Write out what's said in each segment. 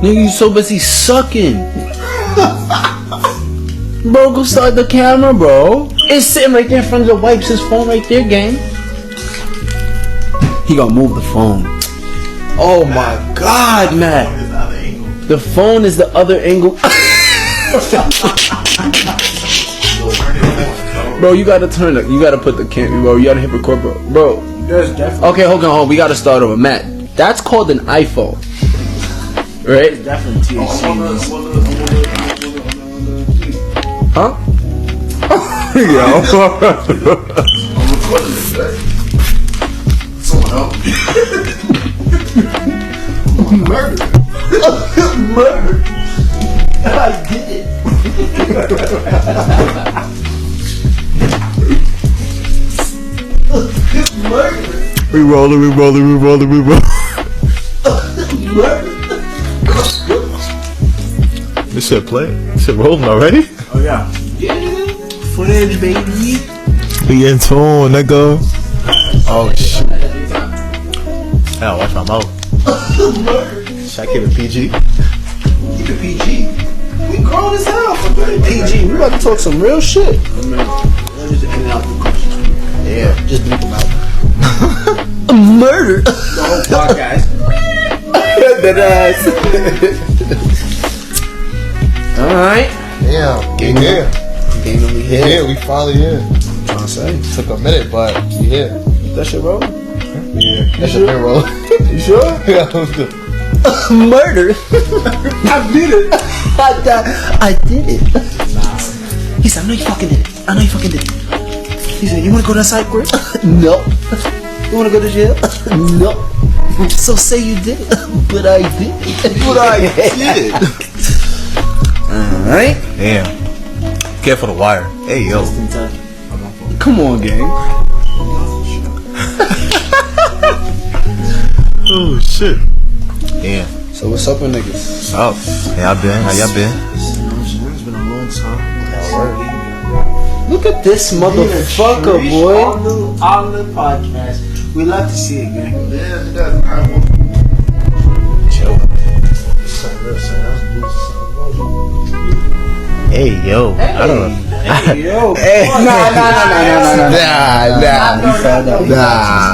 Nigga, you so busy sucking. Bro, go start the camera, bro. It's sitting right there in front of the wipes. His phone right there, gang. He gonna move the phone. Oh my God, Matt. The phone is the other angle. Bro, you gotta turn it. You gotta put the camera, bro. You gotta hit record, bro. Okay, hold on. We gotta start over. Matt, that's called an iPhone. Right? It's definitely THC. Huh? Yo. I'm recording this, right? Someone help me. Murder. Murder. I did it. Murder. We rolling. Murder. This shit play. This shit rolling already? Oh yeah. Footage, baby. We in tune, nigga. Oh shit. I gotta watch my mouth. Should I keep it PG? Keep it PG. We grown as hell. PG, we about to talk some real shit. Just in and out the questions. Yeah, just beat them out. Murder. The whole podcast. That ass. Alright. Yeah, Game yeah. Game only here. Yeah, we finally here. Trying to say. Took a minute, but we here. That shit roll? Yeah, that's a bit roll. You sure? Yeah, let's do it. Murder. I did it. I did it. He said, I know you fucking did it. He said, you wanna go to a psych ward? No. You wanna go to jail? No. So say you did it. But I did it. Alright. Damn. Careful the wire. Hey, yo. Come on, gang. Oh, shit. Damn. So what's up with niggas? What's up? How y'all been? It's been a long time. Look at this motherfucker, boy. On the podcast. We love to see it, man. Yeah, it does. I will. Chill. Hey, yo. I don't know. Hey, yo. Hey. Nah.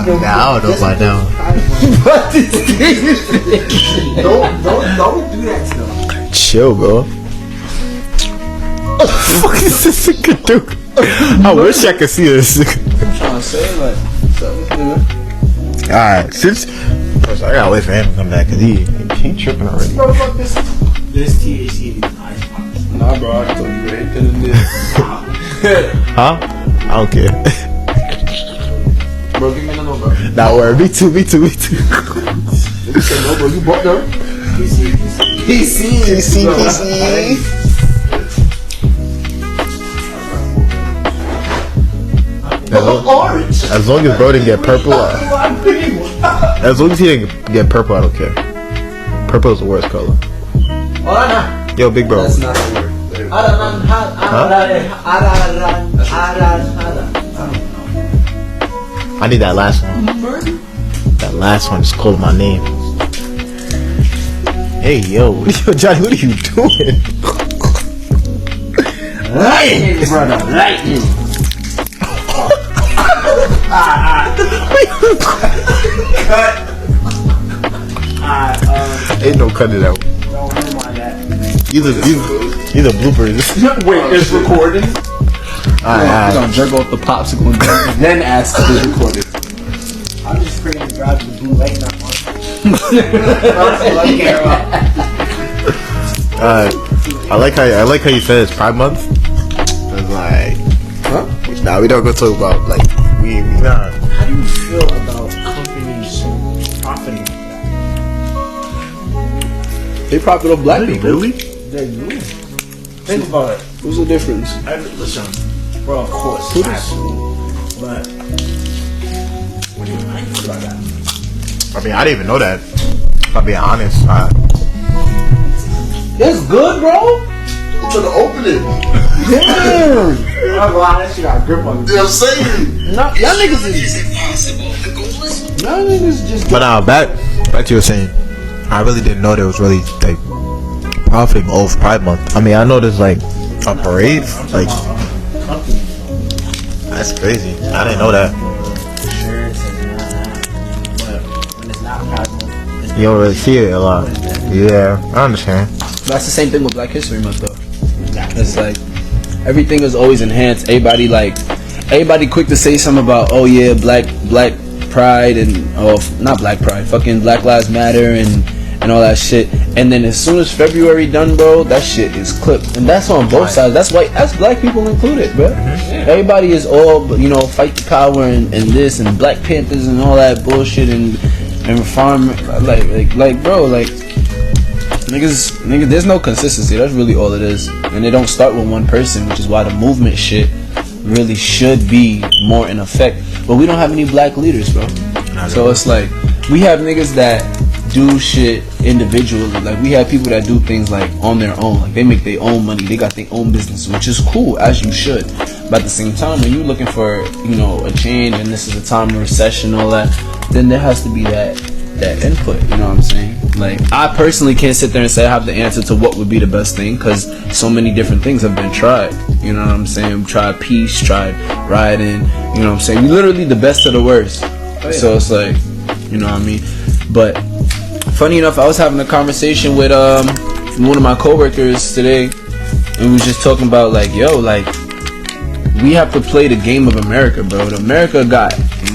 Nah, I don't know about that one. What is this? Don't do that stuff. Chill, bro. What the fuck is this nigga doing? I wish I could see this. I'm trying to say, like, what's up with you? Alright, since first I gotta wait for him to come back because he tripping already. Bro, fuck this. This THC in these ice pops. Nah, bro, I told you ain't gonna do this. Huh? I don't care. Bro, give me the number. Not worry. Me too. You said no, bro. You bought them? PC. Orange. As long as bro didn't get purple, as long as he didn't get purple, I don't care. Purple is the worst color. Yo, big bro. That's not the word. I need that last one. That last one just called my name. Hey, yo, Johnny, what are you doing? Lightning, brother. Lightning. Ain't no cutting it out. Don't mind that. These are bloopers. Wait, it's recording? Alright. I'm gonna jerk off the popsicle and then ask if it's recorded. I'm just praying to God the blue light not on. I like how you said it's Pride Month. It's like, Huh? nah, we don't go talk about like we nah. How do you feel about companies profiting from that? They profit off black people. Really? They do. Think about it. What's the difference? Listen, bro, of course, Who does- absolutely. But what do you think about that? I mean, I didn't even know that. If I'm being honest, That's good, bro. I'm trying to open it. Damn. Oh, wow, that shit got a grip on me. You know what I'm saying? Y'all niggas just. but back to you were saying. I really didn't know there was really like profiting off Pride Month? I mean, I know there's like a parade. Like, that's crazy. I didn't know that. Shirts and all that. But when it's not Pride Month, You don't really see it a lot. Yeah, I understand. That's the same thing with Black History Month though. It's like everything is always enhanced. Everybody quick to say something about, oh yeah, black pride and not black pride, fucking Black Lives Matter and all that shit. And then as soon as February done, bro, that shit is clipped. And that's on both sides. That's white, that's black people included, bro. Everybody is all, fight the power and this and Black Panthers and all that bullshit and farm like bro, like niggas, there's no consistency. That's really all it is. And they don't start with one person, which is why the movement shit really should be more in effect. But we don't have any black leaders, bro. So it's like we have niggas that do shit individually. Like we have people that do things like on their own. Like they make their own money. They got their own business, which is cool, as you should. But at the same time, when you're looking for, a change and this is a time of recession and all that, then there has to be that input, you know what I'm saying? Like, I personally can't sit there and say I have the answer to what would be the best thing, because so many different things have been tried, you know what I'm saying? Tried peace, tried rioting, you know what I'm saying? We literally the best of the worst. So it's like, you know what I mean? But funny enough, I was having a conversation with one of my coworkers today, and we was just talking about like, we have to play the game of America, bro. America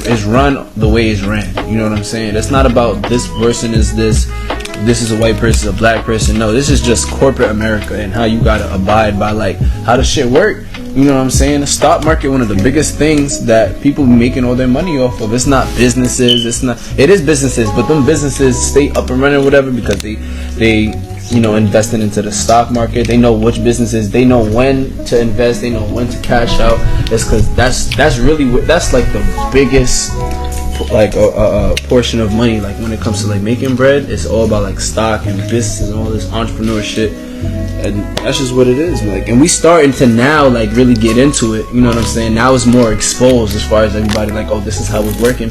is run the way it's ran. You know what I'm saying? It's not about this person is this is a white person, a black person. No, this is just corporate America and how you gotta abide by like how the shit work. You know what I'm saying? The stock market, one of the biggest things that people be making all their money off of. It's not businesses. It is businesses, but them businesses stay up and running or whatever because they investing into the stock market. They know which businesses, they know when to invest, they know when to cash out. It's because that's really that's like the biggest like portion of money. Like when it comes to like making bread, it's all about like stock and business and all this entrepreneur shit. And that's just what it is. Like, and we starting to now like really get into it. You know what I'm saying? Now it's more exposed as far as everybody like, oh, this is how it's working,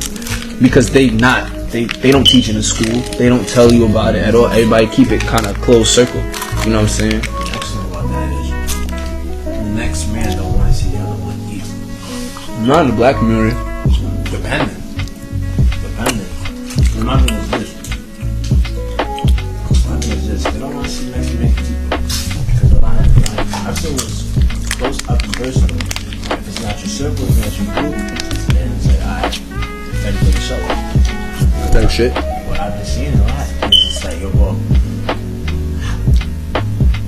because they don't teach in the school. They don't tell you about it at all. Everybody keep it kind of closed circle. You know what I'm saying? actually what that is. The next man don't want to see the other one eat. Not in the black community. Depending. My thing is this. They don't want to see Mexican people. Because a lot of I've seen this close up and personal. If it's not your circle, it's not your group, then it's like, alright, fend for yourself. Type shit. What I've been seeing a lot is it's like, well,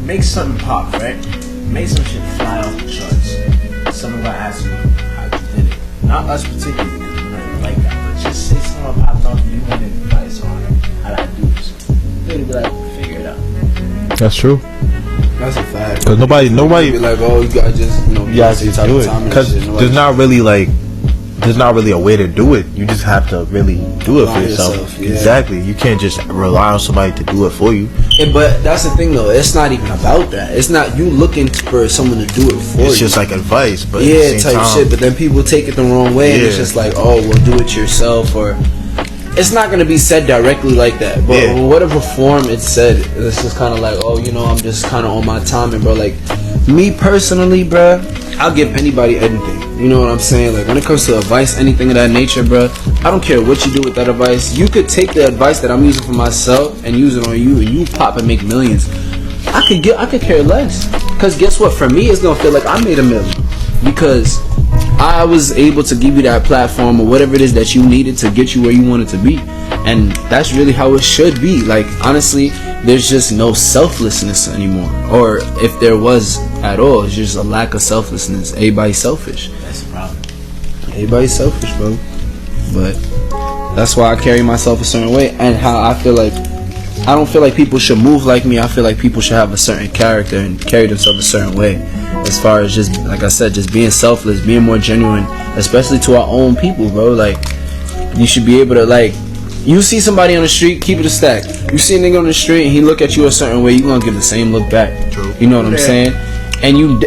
make something pop, right? Make some shit fly off the charts. Someone gonna ask you how you did it. Not us particularly, because we're not like that, but just say someone popped off and you wanted advice on how to do this. They'd be like, figure it out. That's true. That's a fact. Because nobody be like, oh, you gotta just you guys just do it. Because there's not really a way to do it. You just have to really do it for yourself. Yeah. Exactly. You can't just rely on somebody to do it for you. But that's the thing though. It's not even about that. It's not you looking for someone to do it for you. It's just like advice, but yeah, at the same type time, shit. But then people take it the wrong way, and it's just like, oh, well, do it yourself, or it's not gonna be said directly like that. But whatever form it's said, it's just kind of like, oh, I'm just kind of on my timing, bro. Like me personally, bro, I'll give anybody anything. You know what I'm saying? Like when it comes to advice, anything of that nature, bro, I don't care what you do with that advice. You could take the advice that I'm using for myself and use it on you, and you pop and make millions. I could care less. Cause guess what? For me, it's gonna feel like I made $1 million because I was able to give you that platform or whatever it is that you needed to get you where you wanted to be. And that's really how it should be. Like honestly, there's just no selflessness anymore, or if there was at all, it's just a lack of selflessness. Everybody's selfish. That's the problem. Everybody's selfish, bro. But that's why I carry myself a certain way, and how I feel like I don't feel like people should move like me. I feel like people should have a certain character and carry themselves a certain way, as far as just, like I said, just being selfless, being more genuine, especially to our own people, bro. Like you should be able to, like, you see somebody on the street, keep it a stack. You see a nigga on the street and he look at you a certain way, you gonna give the same look back. True. You know what I'm saying? And you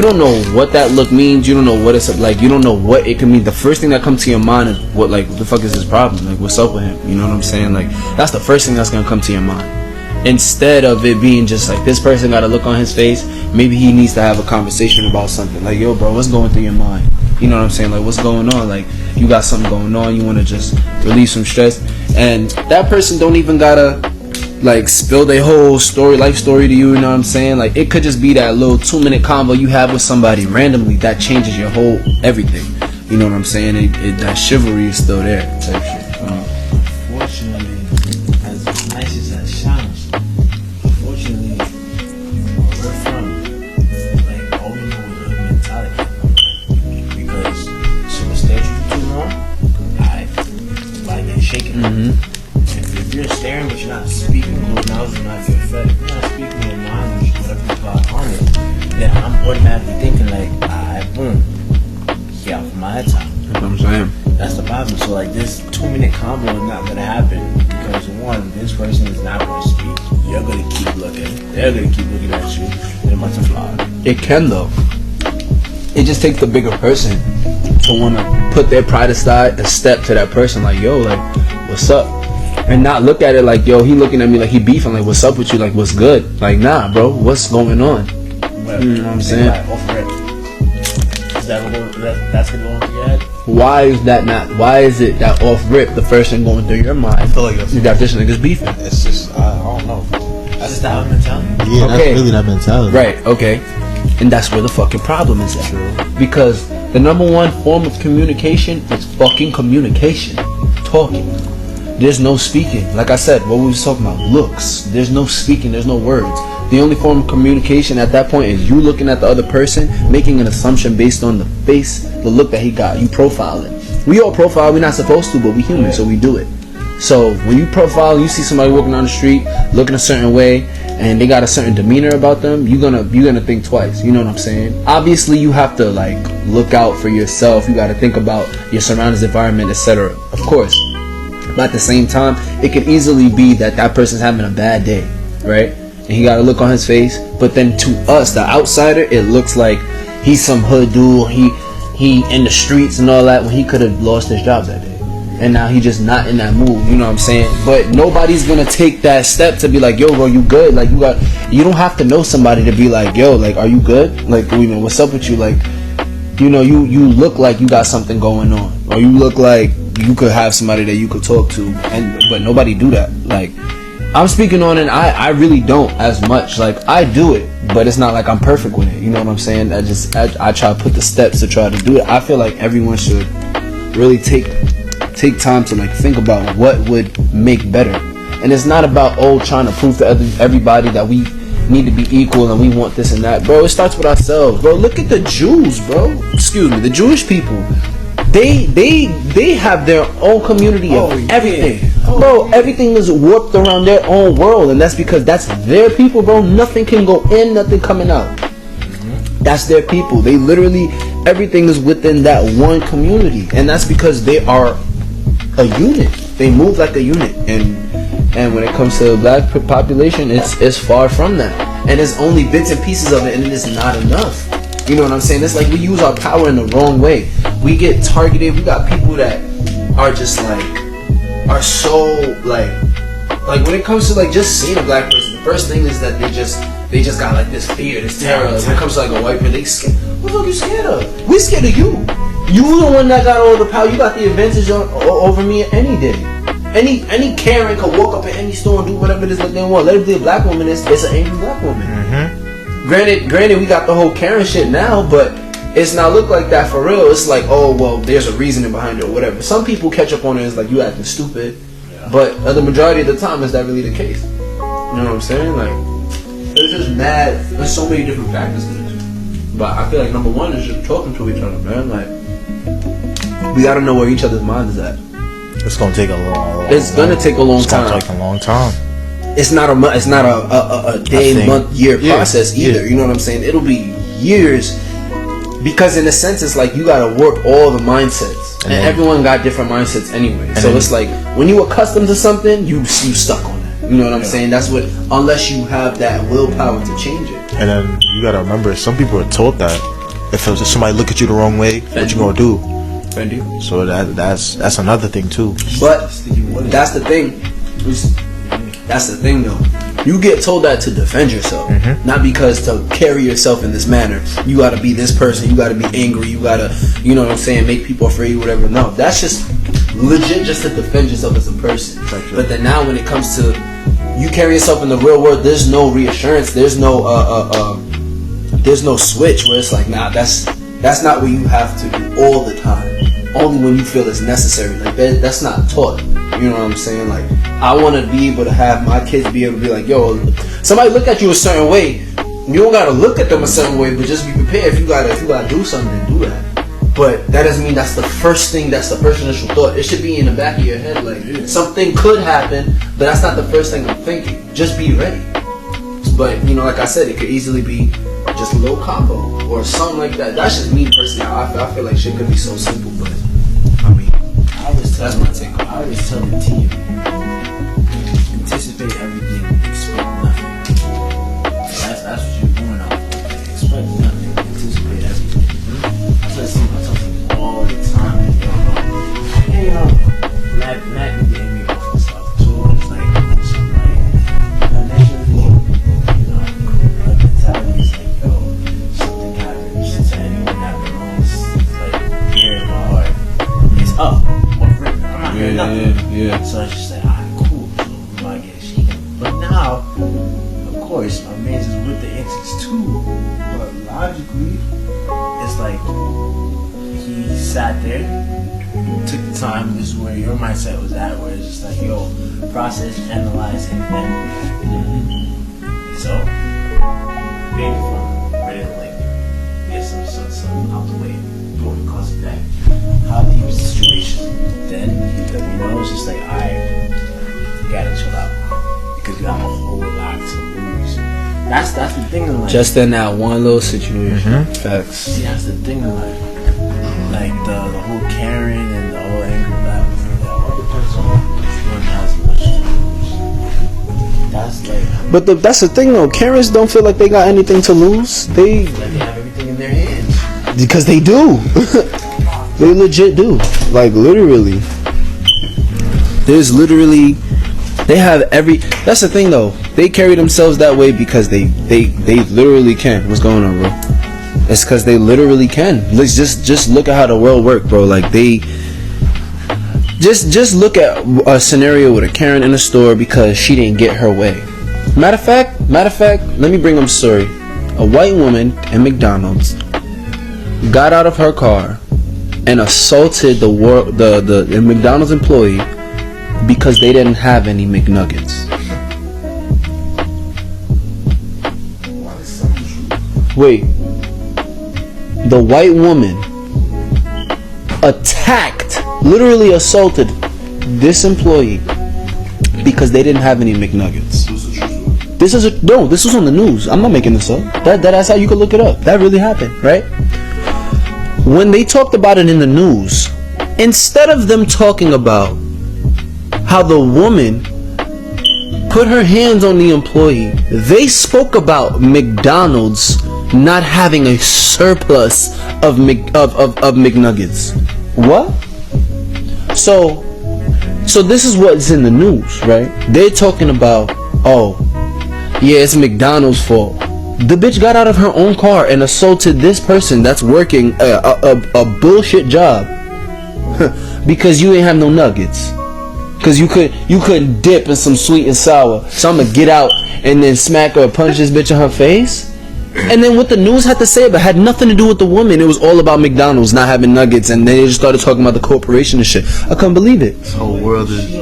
don't know what that look means. You don't know what it's like. You don't know what it could mean. The first thing that comes to your mind is what the fuck is his problem? Like, what's up with him? You know what I'm saying? Like, that's the first thing that's gonna come to your mind. instead of it being just like this person got a look on his face, maybe he needs to have a conversation about something. Like, yo, bro, what's going through your mind? You know what I'm saying? Like, what's going on? Like, you got something going on, you want to just release some stress, and that person don't even gotta like spill their whole life story to you. You know what I'm saying? Like, it could just be that little 2-minute convo you have with somebody randomly that changes your whole everything. You know what I'm saying? That chivalry is still there, type shit. Unfortunately, as nice as that sounds, unfortunately, we're from like all we know is hood mentality. Because someone stares at you too long, like they're shaking. If you're staring but you're not speaking, closed mouths do not feel fed. If you're not speaking your mind, whatever you got on it, then I'm automatically thinking like, alright, boom, get out from my head time. That's what I'm saying. That's the problem. So like this 2-minute combo is not gonna happen because one, this person is not gonna speak. You're gonna keep looking. They're gonna keep looking at you. They're about to fly. It can though. It just takes the bigger person to want to put their pride aside and step to that person like, yo, like, what's up? And not look at it like, yo, he looking at me like he beefing, like, what's up with you? Like, what's good? Like, nah, bro, what's going on? You know what I'm saying? Off rip. Is that that's gonna go into your head? Why is that not? Why is it that off rip the first thing going through your mind? I feel like that's this nigga's beefing. It's just I don't know. That's just that mentality. Yeah, Okay. that's really that mentality. Right, okay. And that's where the fucking problem is at. Because the number one form of communication is fucking communication. Talking. There's no speaking. Like I said, what we was talking about, looks. There's no speaking, there's no words. The only form of communication at that point is you looking at the other person, making an assumption based on the face, the look that he got. You profiling. We all profile, we're not supposed to, but we human, so we do it. So when you profile, you see somebody walking down the street, looking a certain way, and they got a certain demeanor about them, you're gonna think twice. You know what I'm saying? Obviously, you have to like look out for yourself. You got to think about your surroundings, environment, etc. Of course, but at the same time, it could easily be that that person's having a bad day, right? And he got a look on his face. But then to us, the outsider, it looks like he's some hood dude. He in the streets and all that when he could have lost his job that day. And now he just not in that mood, you know what I'm saying? But nobody's gonna take that step to be like, yo, bro, you good? Like, you don't have to know somebody to be like, yo, like, are you good? Like, you know, what's up with you? Like, you know, you look like you got something going on, or you look like you could have somebody that you could talk to, but nobody do that. Like, I'm speaking on it. I really don't as much. Like, I do it, but it's not like I'm perfect with it. You know what I'm saying? I try to put the steps to try to do it. I feel like everyone should really take time to like think about what would make better. And it's not about trying to prove to everybody that we need to be equal and we want this and that, bro. It starts with ourselves, bro. Look at the Jews, bro. Excuse me, the Jewish people. They have their own community of everything. Bro, everything is warped around their own world, and that's because that's their people, bro. Nothing can go in, nothing coming out. That's their people. They literally, everything is within that one community, and that's because they are a unit. They move like a unit, and when it comes to the black population, it's far from that, and there's only bits and pieces of it, and it is not enough. You know what I'm saying? It's like we use our power in the wrong way. We get targeted. We got people that are just like, are so like when it comes to like just seeing a black person, the first thing is that they just got like this fear, this terror. When it comes to like a white person, they scared. What the fuck you scared of? We scared of you. You the one that got all the power. You got the advantage over me any day. Any Karen could walk up in any store and do whatever it is that they want. Let it be a black woman. It's an angry black woman. Granted, we got the whole Karen shit now, but it's not look like that for real. It's like, oh well, there's a reasoning behind it or whatever. Some people catch up on it as like you acting stupid, but the majority of the time, is that really the case? You know what I'm saying? Like, it's just mad. There's so many different factors in it. But I feel like number one is just talking to each other, man. Like, we gotta know where each other's mind is at. It's gonna take a long. It's gonna take a long time. It's gonna take a long time. It's not a day, month, year process either. You know what I'm saying? It'll be years, because in a sense, it's like you gotta work all the mindsets, and everyone got different mindsets anyway. So it's like when you accustomed to something, you stuck on that. You know what I'm saying? That's what, unless you have that willpower to change it. And then you gotta remember, some people are told that if somebody look at you the wrong way, what you gonna do? So that's another thing too. But that's the thing. That's the thing though. You get told that to defend yourself, not because to carry yourself in this manner. You gotta be this person. You gotta be angry. You gotta, you know what I'm saying, make people afraid, whatever. No, that's just legit, just to defend yourself as a person. Exactly. But then now, when it comes to you carry yourself in the real world, there's no reassurance. There's no switch where it's like, nah, that's not what you have to do all the time. Only when you feel it's necessary. Like that's not taught. You know what I'm saying? Like, I want to be able to have my kids be able to be like, yo, somebody look at you a certain way. You don't gotta look at them a certain way, but just be prepared. If you gotta do something, do that. But that doesn't mean that's the first thing. That's the first initial thought. It should be in the back of your head. Like, something could happen, but that's not the first thing I'm thinking. Just be ready. But you know, like I said, it could easily be just a little combo or something like that. That's just me personally. I feel like shit could be so simple, but I mean, that's my take. I always tell the team, anticipate everything, expect nothing. That's what you're doing out there. Expect nothing, anticipate everything. I try to see myself all the time. And Matt be getting me off and stuff too. It's like, my mentality is like, yo, something happened, shit to anyone that belongs, like, here in my heart. It's up. Yeah. So I just said, alright, cool. So we might get shaken. But now, of course, my man's is with the antics too. But logically, it's like he sat there, took the time. This is where your mindset was at, where it's just like, yo, process, analyze, and then. So, maybe from ready to like get some out the way, boom, cause of that. How deep is the situation? Then, you know, it's just like, alright, you gotta chill out. Because you have a whole lot to lose. That's the thing in life. Just in that one little situation. Facts. See, that's the thing in life. Like, the whole caring and the whole anger battle, that all depends on one has much to lose. That's like... But that's the thing though, Karens don't feel like they got anything to lose. They have everything in their hands. Because they do. They legit do. Like, literally. There's literally, they have every, that's the thing though, they carry themselves that way because they literally can. What's going on, bro? It's because they literally can. Let's just look at how the world works, bro. Like, they just look at a scenario with a Karen in a store because she didn't get her way. Matter of fact, let me bring up a story. A white woman in McDonald's got out of her car and assaulted the McDonald's employee because they didn't have any McNuggets. Wait. The white woman attacked, literally assaulted this employee because they didn't have any McNuggets. This was on the news. I'm not making this up. That's how you can look it up. That really happened, right? When they talked about it in the news, instead of them talking about how the woman put her hands on the employee, they spoke about McDonald's not having a surplus of McNuggets. What? So this is what's in the news, right? They're talking about, oh, yeah, it's McDonald's fault. The bitch got out of her own car and assaulted this person that's working a bullshit job because you ain't have no nuggets. Cause you couldn't dip in some sweet and sour. So I'm gonna get out and then smack her or punch this bitch in her face. And then what the news had to say about it had nothing to do with the woman. It was all about McDonald's not having nuggets, and they just started talking about the corporation and shit. I couldn't believe it. This whole world is.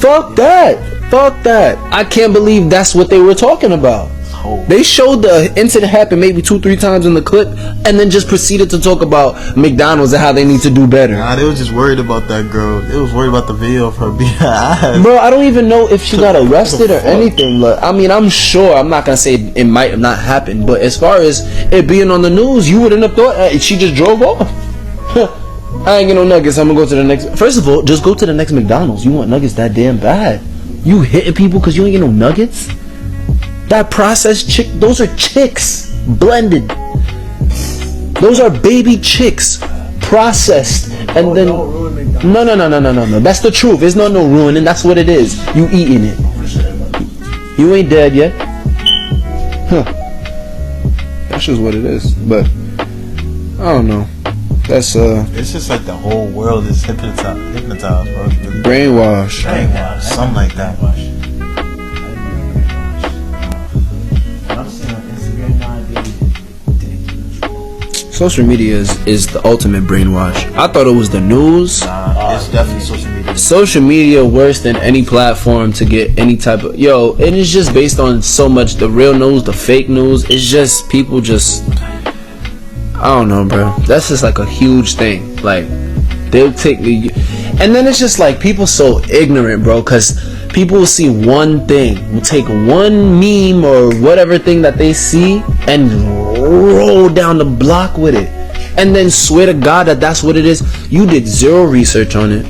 Fuck that. I can't believe that's what they were talking about. They showed the incident happen maybe 2-3 times in the clip, and then just proceeded to talk about McDonald's and how they need to do better. Nah, they was just worried about that girl. They was worried about the video of her being ass. Bro, I don't even know if she got arrested or anything. Look, I mean, I'm sure. I'm not gonna say it might have not happened, but as far as it being on the news, you wouldn't have thought she just drove off. I ain't get no nuggets. I'm gonna go to the next. First of all, just go to the next McDonald's. You want nuggets that damn bad? You hitting people because you ain't get no nuggets? That processed chick, those are chicks blended. Those are baby chicks processed And then no. That's the truth. It's not no ruining. That's what it is. You eating it. You ain't dead yet. Huh. That's just what it is. But I don't know. That's It's just like the whole world is hypnotized, bro. It's really brainwash. something like that. Social media is the ultimate brainwash. I thought it was the news. It's definitely social media. Social media worse than any platform to get any type of and it's just based on so much the real news, the fake news. It's just people just I don't know, bro. That's just like a huge thing. Like they'll take me, and then it's just like people so ignorant, bro. Cause people will see one thing, will take one meme or whatever thing that they see and roll down the block with it, and then swear to God that that's what it is. You did zero research on it.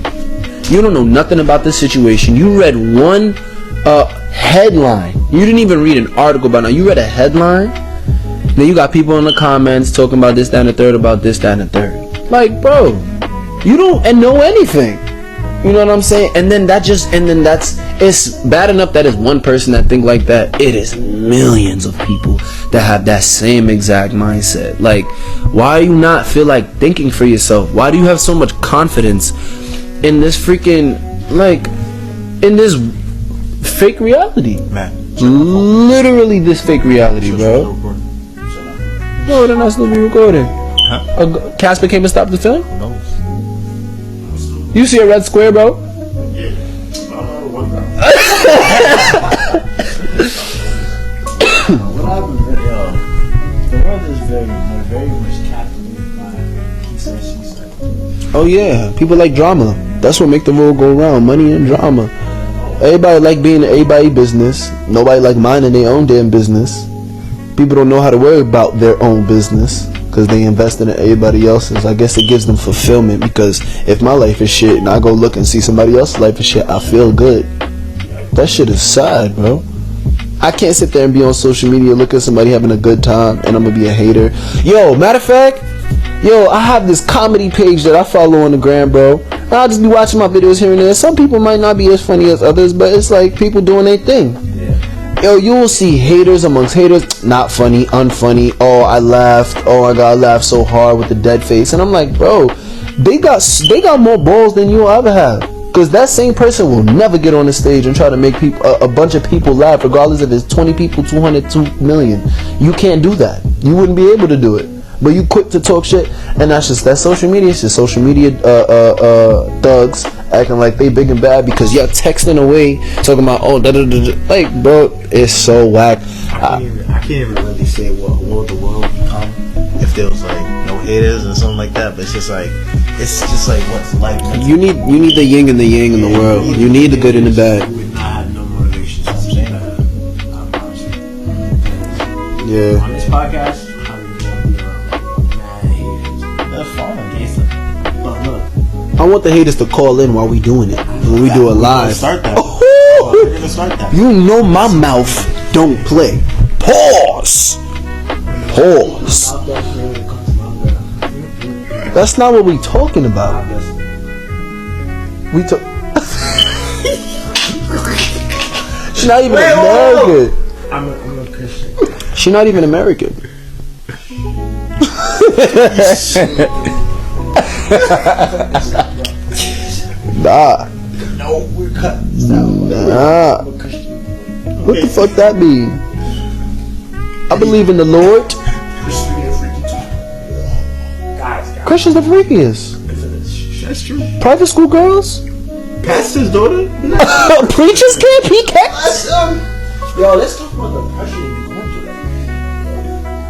You don't know nothing about the situation. You read one headline. You didn't even read an article about it. You read a headline. Then you got people in the comments talking about this, that, and the third, about this, that, and the third. Like, bro, you don't know anything. You know what I'm saying? And then it's bad enough that it's one person that think like that. It is millions of people that have that same exact mindset. Like, why do you not feel like thinking for yourself? Why do you have so much confidence in this freaking, like, in this fake reality? Man, Literally this fake reality, bro. No, they're not still be recording. Huh? Casper came and stopped the film? No. You see a red square, bro? Yeah. What happened? The world is very much captivated by he said, she said. Oh yeah, people like drama. That's what make the world go round. Money and drama. Everybody like being in everybody's business. Nobody like minding their own damn business. People don't know how to worry about their own business because they invest in everybody else's. I guess it gives them fulfillment, because if my life is shit and I go look and see somebody else's life is shit, I feel good. That shit is sad, bro. I can't sit there and be on social media, look at somebody having a good time, and I'm gonna be a hater. Yo, matter of fact, I have this comedy page that I follow on the gram, bro. I'll just be watching my videos here and there. Some people might not be as funny as others, but it's like people doing their thing. Yo, you will see haters amongst haters. Not funny, unfunny. Oh, I laughed. Oh my God, I laughed so hard with the dead face. And I'm like, bro, they got more balls than you'll ever have. Because that same person will never get on the stage and try to make people a bunch of people laugh, regardless if it's 20 people, 200, 2 million. You can't do that. You wouldn't be able to do it. But you quick to talk shit, and that's social media. It's just social media thugs acting like they big and bad because y'all texting away talking about like, bro, it's so whack. I can't even really say what would the world become if there was like no haters or something like that. But it's just like what's life. You need the yin and the yang in the world. You need the good and the bad. You would not have no motivation. So I'm saying that. I promise you. Yeah. On this podcast, I'm gonna be mad haters. That's fine. But look, I want the haters to call in while we doing it. When we do it live. Start that. Oh, We're gonna start that. you know my mouth don't play. Pause. stop that shit when it comes to my girl. That's not what we talking about. We talk. She's not even American. I'm a Christian. She's not even American. Nah. No, we're cutting this out. Nah. I'm a Christian. What the fuck that mean? I believe in the Lord. Guys. Christians the freakiest. That's true. Private school girls? Pastor's daughter? Preachers can't be cats? Yo, let's talk about the pressure you're going through.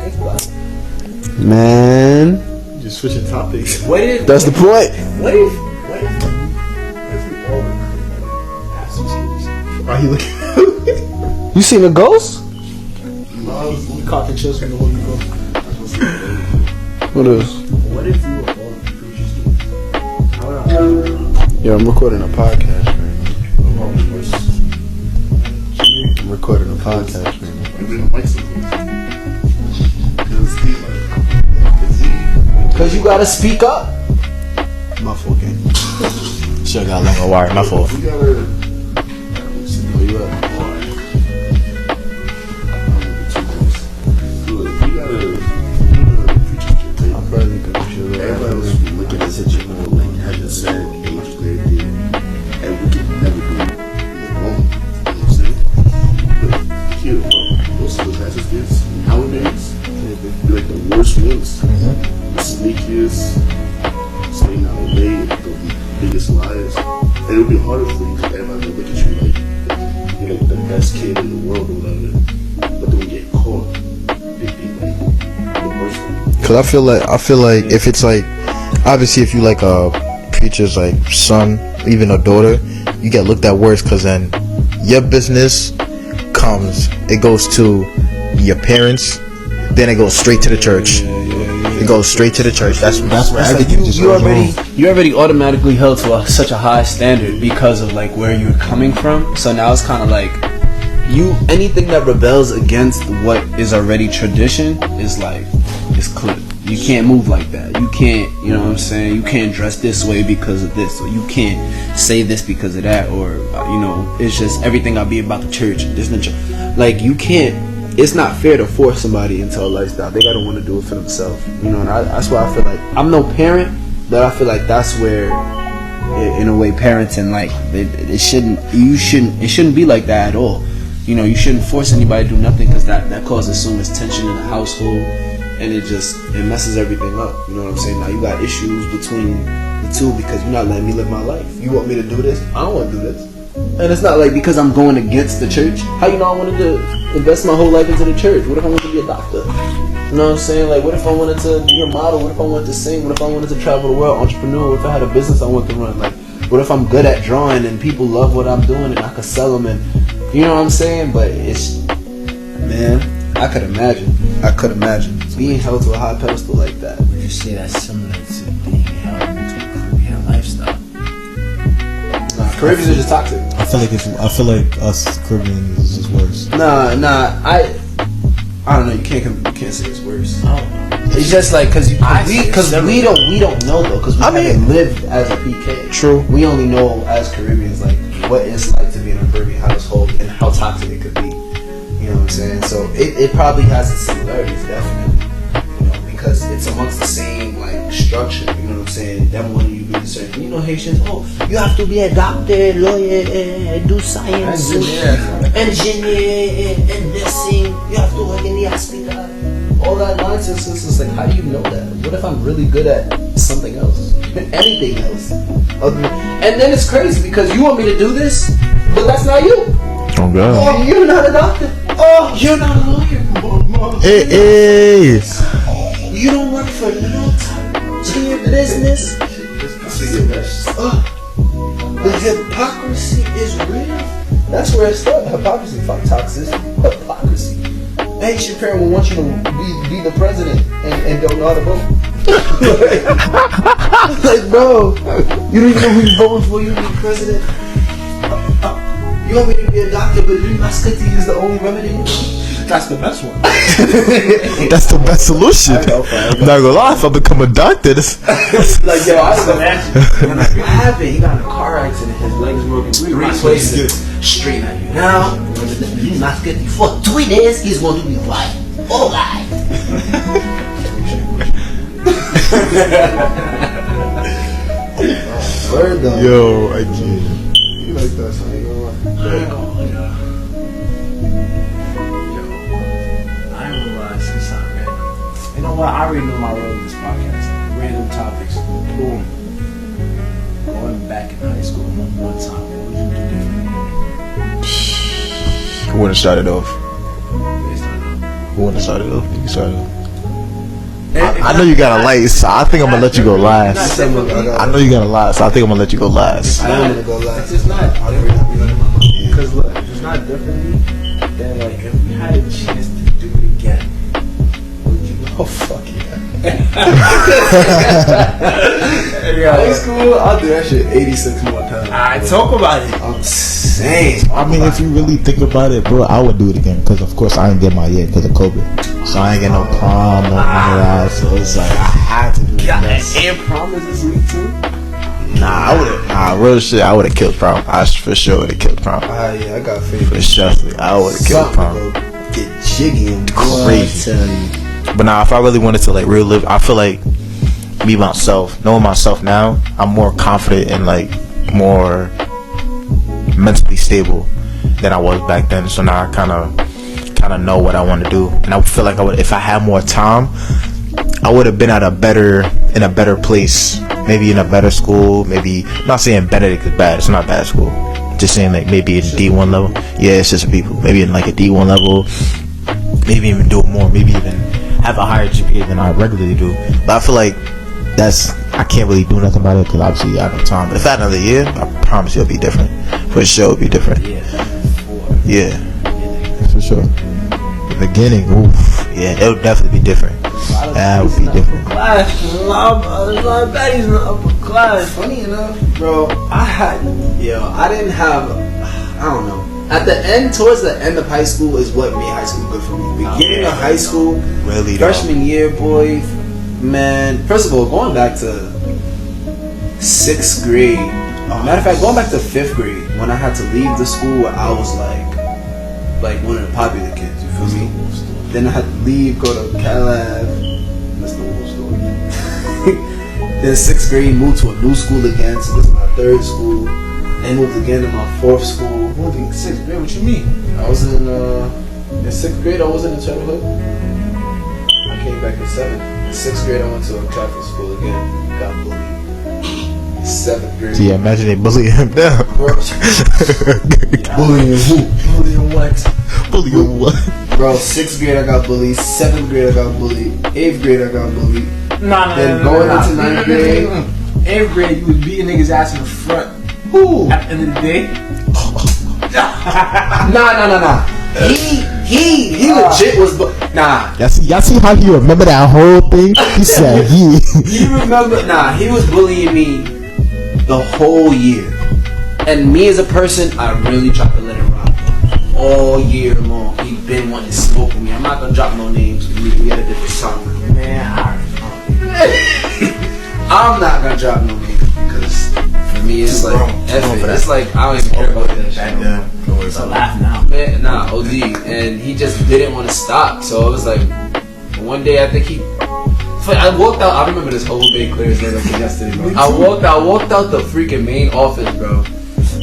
Think about it. Man, Just switching topics. What if? that's the point. What if we all have some skills? Why he looking? You seen a ghost? We caught the children in the Holy Ghost. What is? What if we were all preachers? I don't know. Yo, I'm recording a podcast, man. I'm recording a podcast, man. You didn't like something. Because Cause you gotta speak up. My fault, gang. Should've got longer wire. My fault. We gotta. Where you at? Look, we gotta preach to I'm probably gonna show that. everybody was looking at such a like had the same age grade did, and we could never do it wrong. You know what I'm saying? But here, most of the pastors kids nowadays, they're like the worst ones, the sneakiest, staying out of late, the biggest liars, and it'll be harder for you because everybody will look at you like you're like the best kid in the world or whatever. But then we get caught, they be like the worst one. Cause I feel like if it's like, obviously if you like a preacher's like son, even a daughter, you get looked at worse. Cause then your business it goes to your parents, then it goes straight to the church. It goes straight to the church. That's where It's like everything just goes wrong. you already automatically held to such a high standard because of like where you're coming from. So now it's kind of like anything that rebels against what is already tradition is like it's clipped. You can't move like that. You can't, you know what I'm saying? You can't dress this way because of this, or you can't say this because of that, or you know, it's just everything gotta be about the church. There's no like you can't. It's not fair to force somebody into a lifestyle. They gotta want to do it for themselves, you know. And that's why I feel like I'm no parent, but I feel like that's where, in a way, parenting like it shouldn't be like that at all. You know, you shouldn't force anybody to do nothing because that causes so much tension in the household, and it messes everything up. You know what I'm saying? Now you got issues between the two because you're not letting me live my life. You want me to do this? I don't want to do this. And it's not like because I'm going against the church. How you know I wanted to invest my whole life into the church? What if I wanted to be a doctor? You know what I'm saying? Like, what if I wanted to be a model? What if I wanted to sing? What if I wanted to travel the world, entrepreneur? What if I had a business I wanted to run? Like, what if I'm good at drawing and people love what I'm doing and I could sell them? And you know what I'm saying? But man, I could imagine being held to a high pedestal like that. Would you say that's similar to being held to a Caribbean lifestyle? Nah, Caribbeans are just toxic. I feel like us Caribbeans is just worse. Nah, I don't know. You can't say it's worse. I don't know. It's just like because we don't know though because we I mean- haven't lived as a PK. True. We only know as Caribbeans like what it's like to be in a Caribbean household and how toxic it could be. You know what I'm saying? So it probably has its similarities, definitely. You know, because it's amongst the same like structure. You know what I'm saying? Them wanting you being certain. You know, Haitians. Oh, you have to be a doctor, lawyer, do science, engineer, and nursing. You have to work in the hospital. All that nonsense. It's just like, how do you know that? What if I'm really good at something else, anything else? And then it's crazy because you want me to do this, but that's not you. Oh God. Oh, you're not a doctor. Oh, you're not a lawyer. It is. You don't work for no tier business. The hypocrisy is real. That's where it starts. Hypocrisy, fuck toxicity. Hypocrisy. Haitian parent will want you to be the president and don't know how to vote. Like, bro, you don't even know who you're voting for. You be president. You want me to be a doctor, but Mascati is the only remedy? That's the best one. That's the best solution. I'm not gonna lie, if I become a doctor, this Like, yo, I haven't. He got in a car accident. His legs broken. We replaced it. Straight at you. Now, Mascati for 2 days, he's going to be white. All right. Word though. yo, I can't. You like that, son? You know what? I ain't gonna lie, since I'm random. You know what? I already know my role in this podcast. Random topics. Boom. Going back in high school, one time. What would you do differently? Who wanna start it off? Based on Who wanna start it off? You can start it off. I know you got a light, so I think I'm gonna let you go last. I know you got a lot, so I think I'm gonna let you go last. I am gonna go last. It's not because look, if it's not differently, then like if we had a chance to do it again, would you? Oh fuck yeah. Yeah. High school, I'll do that shit 86 more times. I talk about it. I'm saying. I mean, if you really think about it, bro, I would do it again because, of course, I didn't get my year because of COVID. So I ain't get no prom or none of that. So it's like I had to do it. Yeah, again. and prom is this week too. Nah, I would've. Nah, real shit. I would've killed prom. I for sure would've killed prom. Yeah, I got faith. For sure, I would've killed prom. Get jiggy and Crazy. I tell you. But nah, if I really wanted to like real live, I feel like me myself, knowing myself now, I'm more confident and like more mentally stable than I was back then. So now I kind of know what I want to do, and I feel like I would, if I had more time, I would have been in a better place, maybe in a better school. Maybe I'm not saying Benedict is bad; it's not bad school. Just saying like maybe in D1 level. Yeah, it's just people. Maybe in like a D1 level. Maybe even do it more. Maybe even have a higher GPA than I regularly do. But I feel like I can't really do nothing about it because obviously I have no time. But if I had another year, I promise you it'll be different. For sure, it'll be different. Yeah, for sure. The beginning, oof, yeah, it would definitely be different. That would be different. Class, a lot of baddies in the upper class. Funny enough, bro, I didn't have, I don't know. Towards the end of high school is what made high school good for me. Beginning of high school, really, freshman year, boy, man. First of all, going back to 6th grade. Matter of fact, going back to 5th grade, when I had to leave the school, I was like one of the popular kids. You feel me? Then I had to leave, go to Cadillac. That's the whole story. Then 6th grade, moved to a new school again. So this is my 3rd school. Then moved again to my 4th school. Moved in 6th grade. What you mean? I was in 6th grade. I was in the Turtle Hood. I came back in 7th. In 6th grade, I went to a Catholic school again. Got bullied. 7th grade. See, imagine they bullying him down. Bullying who? Bullying what? Bullying what? Bro, 6th grade I got bullied, 7th grade I got bullied, 8th grade I got bullied. Then going into 9th grade, 8th grade, you was beating niggas' ass in the front. who? At the end of the day, Nah. He legit was, nah. Y'all see how he remember that whole thing? He said he. He remember, he was bullying me the whole year. And me as a person, I really tried to let it rock. All year long, he been wanting to smoke with me. I'm not gonna drop no names. We had a different song. man, I'm not gonna drop no names because for me it's like it's like I don't even care about that shit. it's a laugh now. Man, nah, OD, and he just didn't want to stop. So it was like one day I think I walked out. I remember this whole day clear as day like yesterday, bro. I walked out the freaking main office, bro,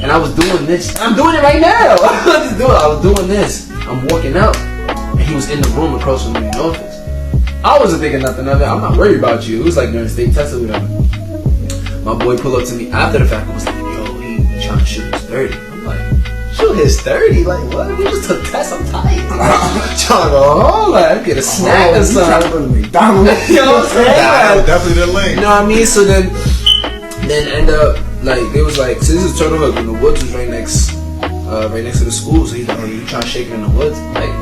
and I was doing this. I'm doing it right now. I was doing this. I'm walking out, and he was in the room across from me in the office. I wasn't thinking nothing of it. I'm not worried about you. It was like during state test or whatever. My boy pulled up to me after the fact and was like, yo, he trying to shoot his 30. I'm like, shoot his 30? Like, what? We just took tests. I'm tired. Trying to go home, like, get a snack or something. You know what I'm saying? That definitely the lane. You know what I mean? So then end up, like, they was like, so this is Turtle Hook, and the woods was right next to the school. So he's like, oh, you trying to shake it in the woods? Like,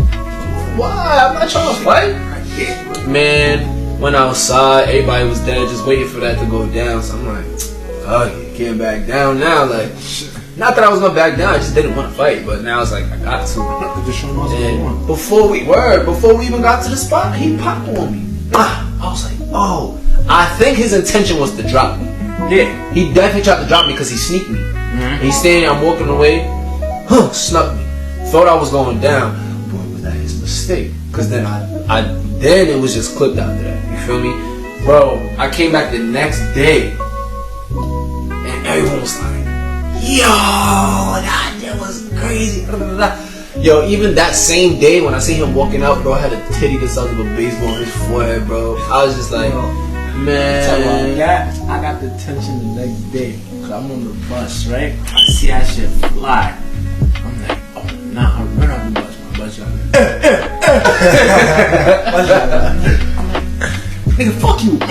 why? I'm not trying to fight. Man, went outside, everybody was dead, just waiting for that to go down. So I'm like, oh, you can't back down now. Like, not that I was gonna back down, I just didn't want to fight. But now it's like I got to. And before we even got to the spot, he popped on me. I was like, oh, I think his intention was to drop me. Yeah, he definitely tried to drop me because he sneaked me. Mm-hmm. He's standing, I'm walking away, snuck me. Thought I was going down. Boy, was that his mistake? Because then then it was just clipped after that. You feel me? Bro, I came back the next day and everyone was like, yo, that was crazy. Yo, even that same day when I see him walking out, bro, I had a titty the size of a baseball on his forehead, bro. I was just like, man. I got the tension the next day. Cause I'm on the bus, right? I see that shit fly. I'm like, oh nah, I'm running off the bus. My bus y'all. Nigga, fuck you. I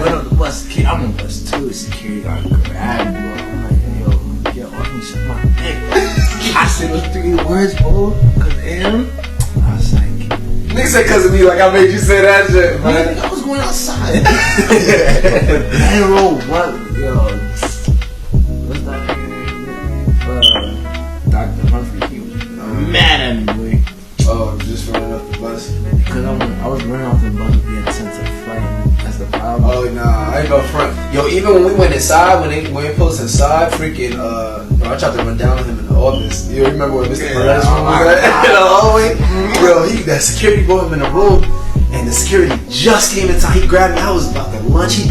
run up the bus, kid. I'm on bus 2. Security guard grabbed me, bro. I'm like, yo, off me, suck my dick. I said those 3 words, bro. Cause of him. I was like, Nigga said cause of me, like I made you say that shit, man. I was going outside. Man, roll, what? Yo, what's that nigga? Dr. Humphrey, he was mad at me, boy. Oh, just running off the bus. Because I was running off the bus with the intent to fight. That's the problem. Oh, nah, I I ain't gonna front. Yo, even when we went inside, when we posted inside, freaking, bro, I tried to run down on him in the office. You remember when Mr. Perez was at in the hallway? Yo, that security brought him in the room, and the security just came in time. He grabbed me. I was about to lunch. He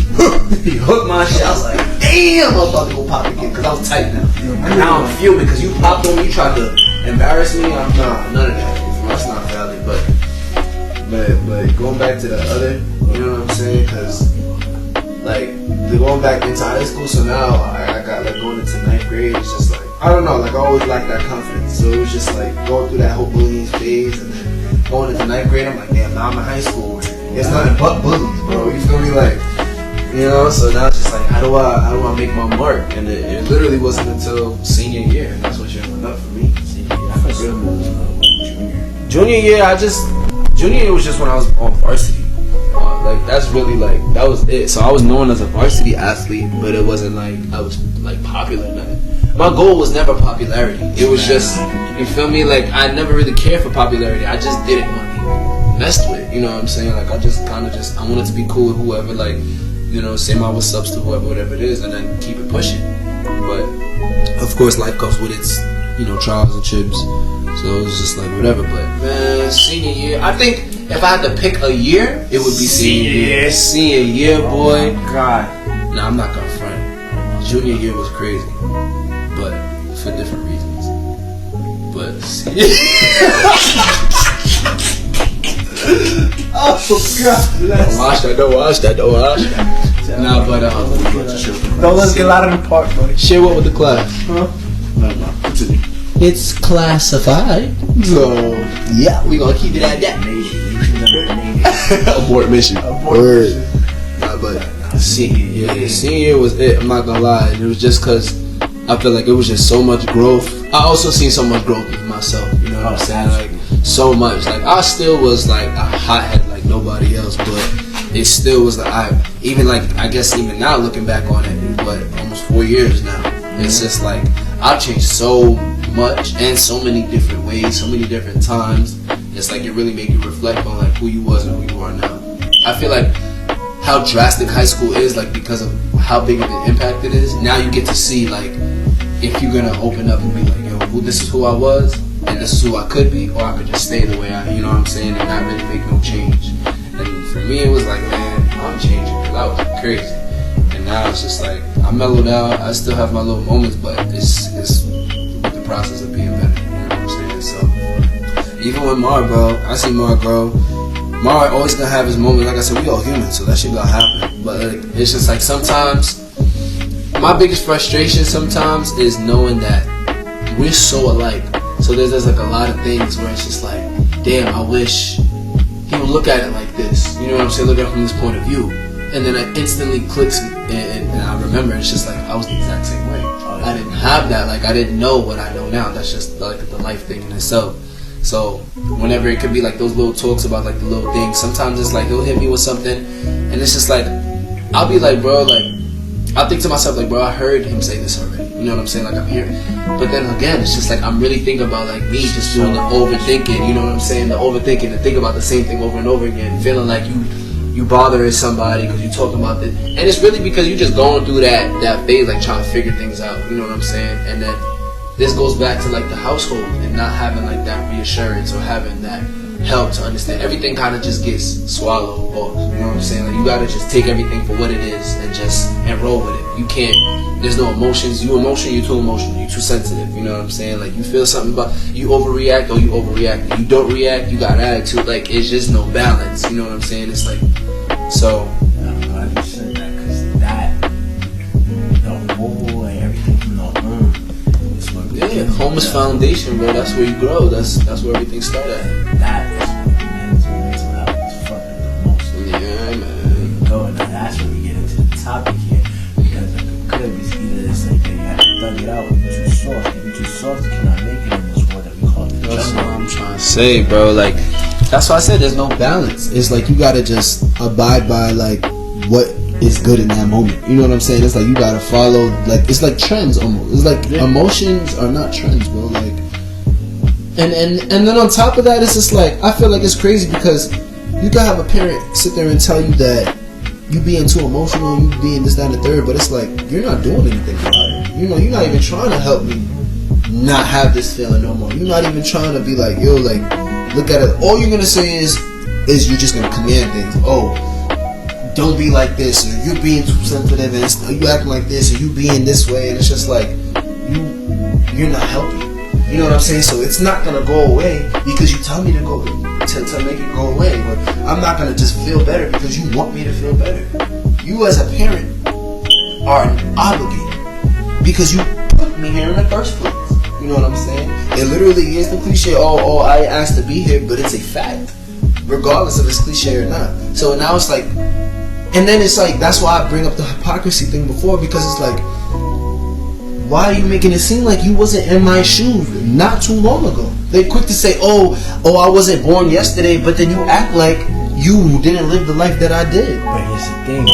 hooked my shit. I was like, damn, I was about to go pop again because I was tight now. And now I'm fuming because you popped on me, you tried to embarrass me. None of that. That's not valid, but going back to the other, you know what I'm saying? Because like going back into high school, so now I got like going into 9th grade. It's just like I don't know, like I always lacked that confidence. So it was just like going through that whole bullying phase, and then going into 9th grade, I'm like, damn, now I'm in high school. It's nothing but bullies, bro. You feel me? Like, you know. So now it's just like, how do I make my mark? And it literally wasn't until senior year, and that's what shit went up for me. Junior year was just when I was on varsity. Like that's really like that was it. So I was known as a varsity athlete, but it wasn't like I was like popular. Nothing. My goal was never popularity. It was just, you feel me? Like I never really cared for popularity. I just did it money messed with. You know what I'm saying? Like I just kind of I wanted to be cool with whoever. Like, you know, say my what's ups to whoever, whatever it is, and then keep it pushing. But of course, life comes with its, you know, trials and tribs. So it was just like whatever. But man, senior year, I think if I had to pick a year, it would be senior year. Senior year, boy. Oh, God. Nah, I'm not gonna front. Junior year was crazy, but for different reasons. But oh God. Don't watch that. Nah, but don't let's get out of the park, buddy. share what with the class. Huh? No, continue. It's classified. So Yeah. we gonna keep it at that. Abort mission. Word. Nah, but senior year was it. I'm not gonna lie. It was just cause I feel like it was just so much growth. I also seen so much growth with myself. You know what I'm saying? Like so much. Like I still was like a hothead like nobody else, but it still was like I guess even now looking back on it, but almost 4 years now. It's just like I've changed so much and so many different ways, so many different times. It's like it really made you reflect on like who you was and who you are now. I feel like how drastic high school is, like because of how big of an impact it is. Now you get to see like if you're gonna open up and be like, yo, this is who I was and this is who I could be, or I could just stay the way I, you know what I'm saying, and not really make no change. And for me, it was like, man, I'm changing because I was crazy. And now it's just like I mellowed out. I still have my little moments, but it's with the process of being better. You know what I'm saying? So even with Mar, bro, I see Mar grow. Mar always gonna have his moments. Like I said, we all human, so that shit gonna happen. But like, it's just like sometimes my biggest frustration sometimes is knowing that we're so alike. So there's like a lot of things where it's just like, damn, I wish he would look at it like this. You know what I'm saying? Look at it from this point of view. And then it instantly clicks and I remember it's just like I was the exact same way. I didn't have that. Like I didn't know what I know now. That's just like the life thing in itself. So whenever it could be like those little talks about like the little things, sometimes it's like he'll hit me with something and it's just like I'll be like, bro, like I'll think to myself like, bro, I heard him say this already. You know what I'm saying? Like I'm hearing. But then again, it's just like I'm really thinking about like me just doing the overthinking. You know what I'm saying? The overthinking and think about the same thing over and over again, feeling like you bothering somebody because you talking about this, and it's really because you just going through that phase like trying to figure things out. You know what I'm saying? And then this goes back to like the household and not having like that reassurance or having that help to understand. Everything kind of just gets swallowed off. You know what I'm saying? Like you gotta just take everything for what it is and just roll with it. You can't. There's no emotions. You too emotional. You too sensitive. You know what I'm saying? Like you feel something about you overreact or you overreact. If you don't react, you got attitude. Like it's just no balance. You know what I'm saying? It's like so. I'm glad you said that because that the whole like everything from the home. Yeah, home is foundation, bro. That's where you grow. That's where everything started. That is what mental health is fucking the most. Yeah, man. Go and that's where we get into the topic here because like it could be either it's like you have to thug it out or you're too soft. If you're too soft, you cannot make it in this world that we call the That's jungle. what I'm trying to say, bro. Like that's why I said there's no balance. It's like you gotta just abide by like what is good in that moment. You know what I'm saying? It's like you gotta follow like it's like trends almost. It's like emotions are not trends, bro. Like and then on top of that, it's just like I feel like it's crazy because you gotta have a parent sit there and tell you that you being too emotional, you being this, that, and the third, but it's like, you're not doing anything about it. You know, you're not even trying to help me not have this feeling no more. You're not even trying to be like, yo, like, look at it. All you're gonna say is you're just gonna command things. Oh, don't be like this, or you're being too sensitive, and you acting like this, or you being this way, and it's just like, you're not helping. You know what I'm saying? So it's not gonna go away because you tell me to go to make it go away. But I'm not gonna just feel better because you want me to feel better. You as a parent are obligated because you put me here in the first place. You know what I'm saying? It literally is the cliche. Oh, I asked to be here, but it's a fact, regardless if it's cliche or not. So now it's like, and then it's like, that's why I bring up the hypocrisy thing before, because it's like, why are you making it seem like you wasn't in my shoes not too long ago? They quick to say, oh, I wasn't born yesterday, but then you act like you didn't live the life that I did. But here's the thing.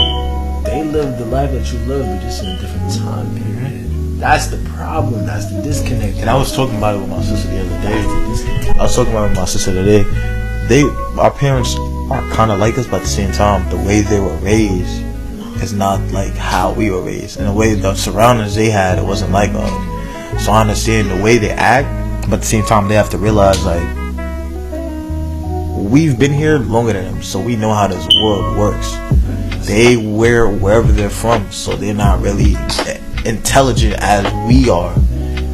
They lived the life that you lived, but just in a different time period. That's the problem. That's the disconnect. And I was talking about it with my sister the other day. Our parents are kind of like us, but at the same time, the way they were raised is not like how we were raised. And the way the surroundings they had, it wasn't like us. So I understand the way they act, but at the same time, they have to realize, like, we've been here longer than them, so we know how this world works. They wear wherever they're from, so they're not really intelligent as we are.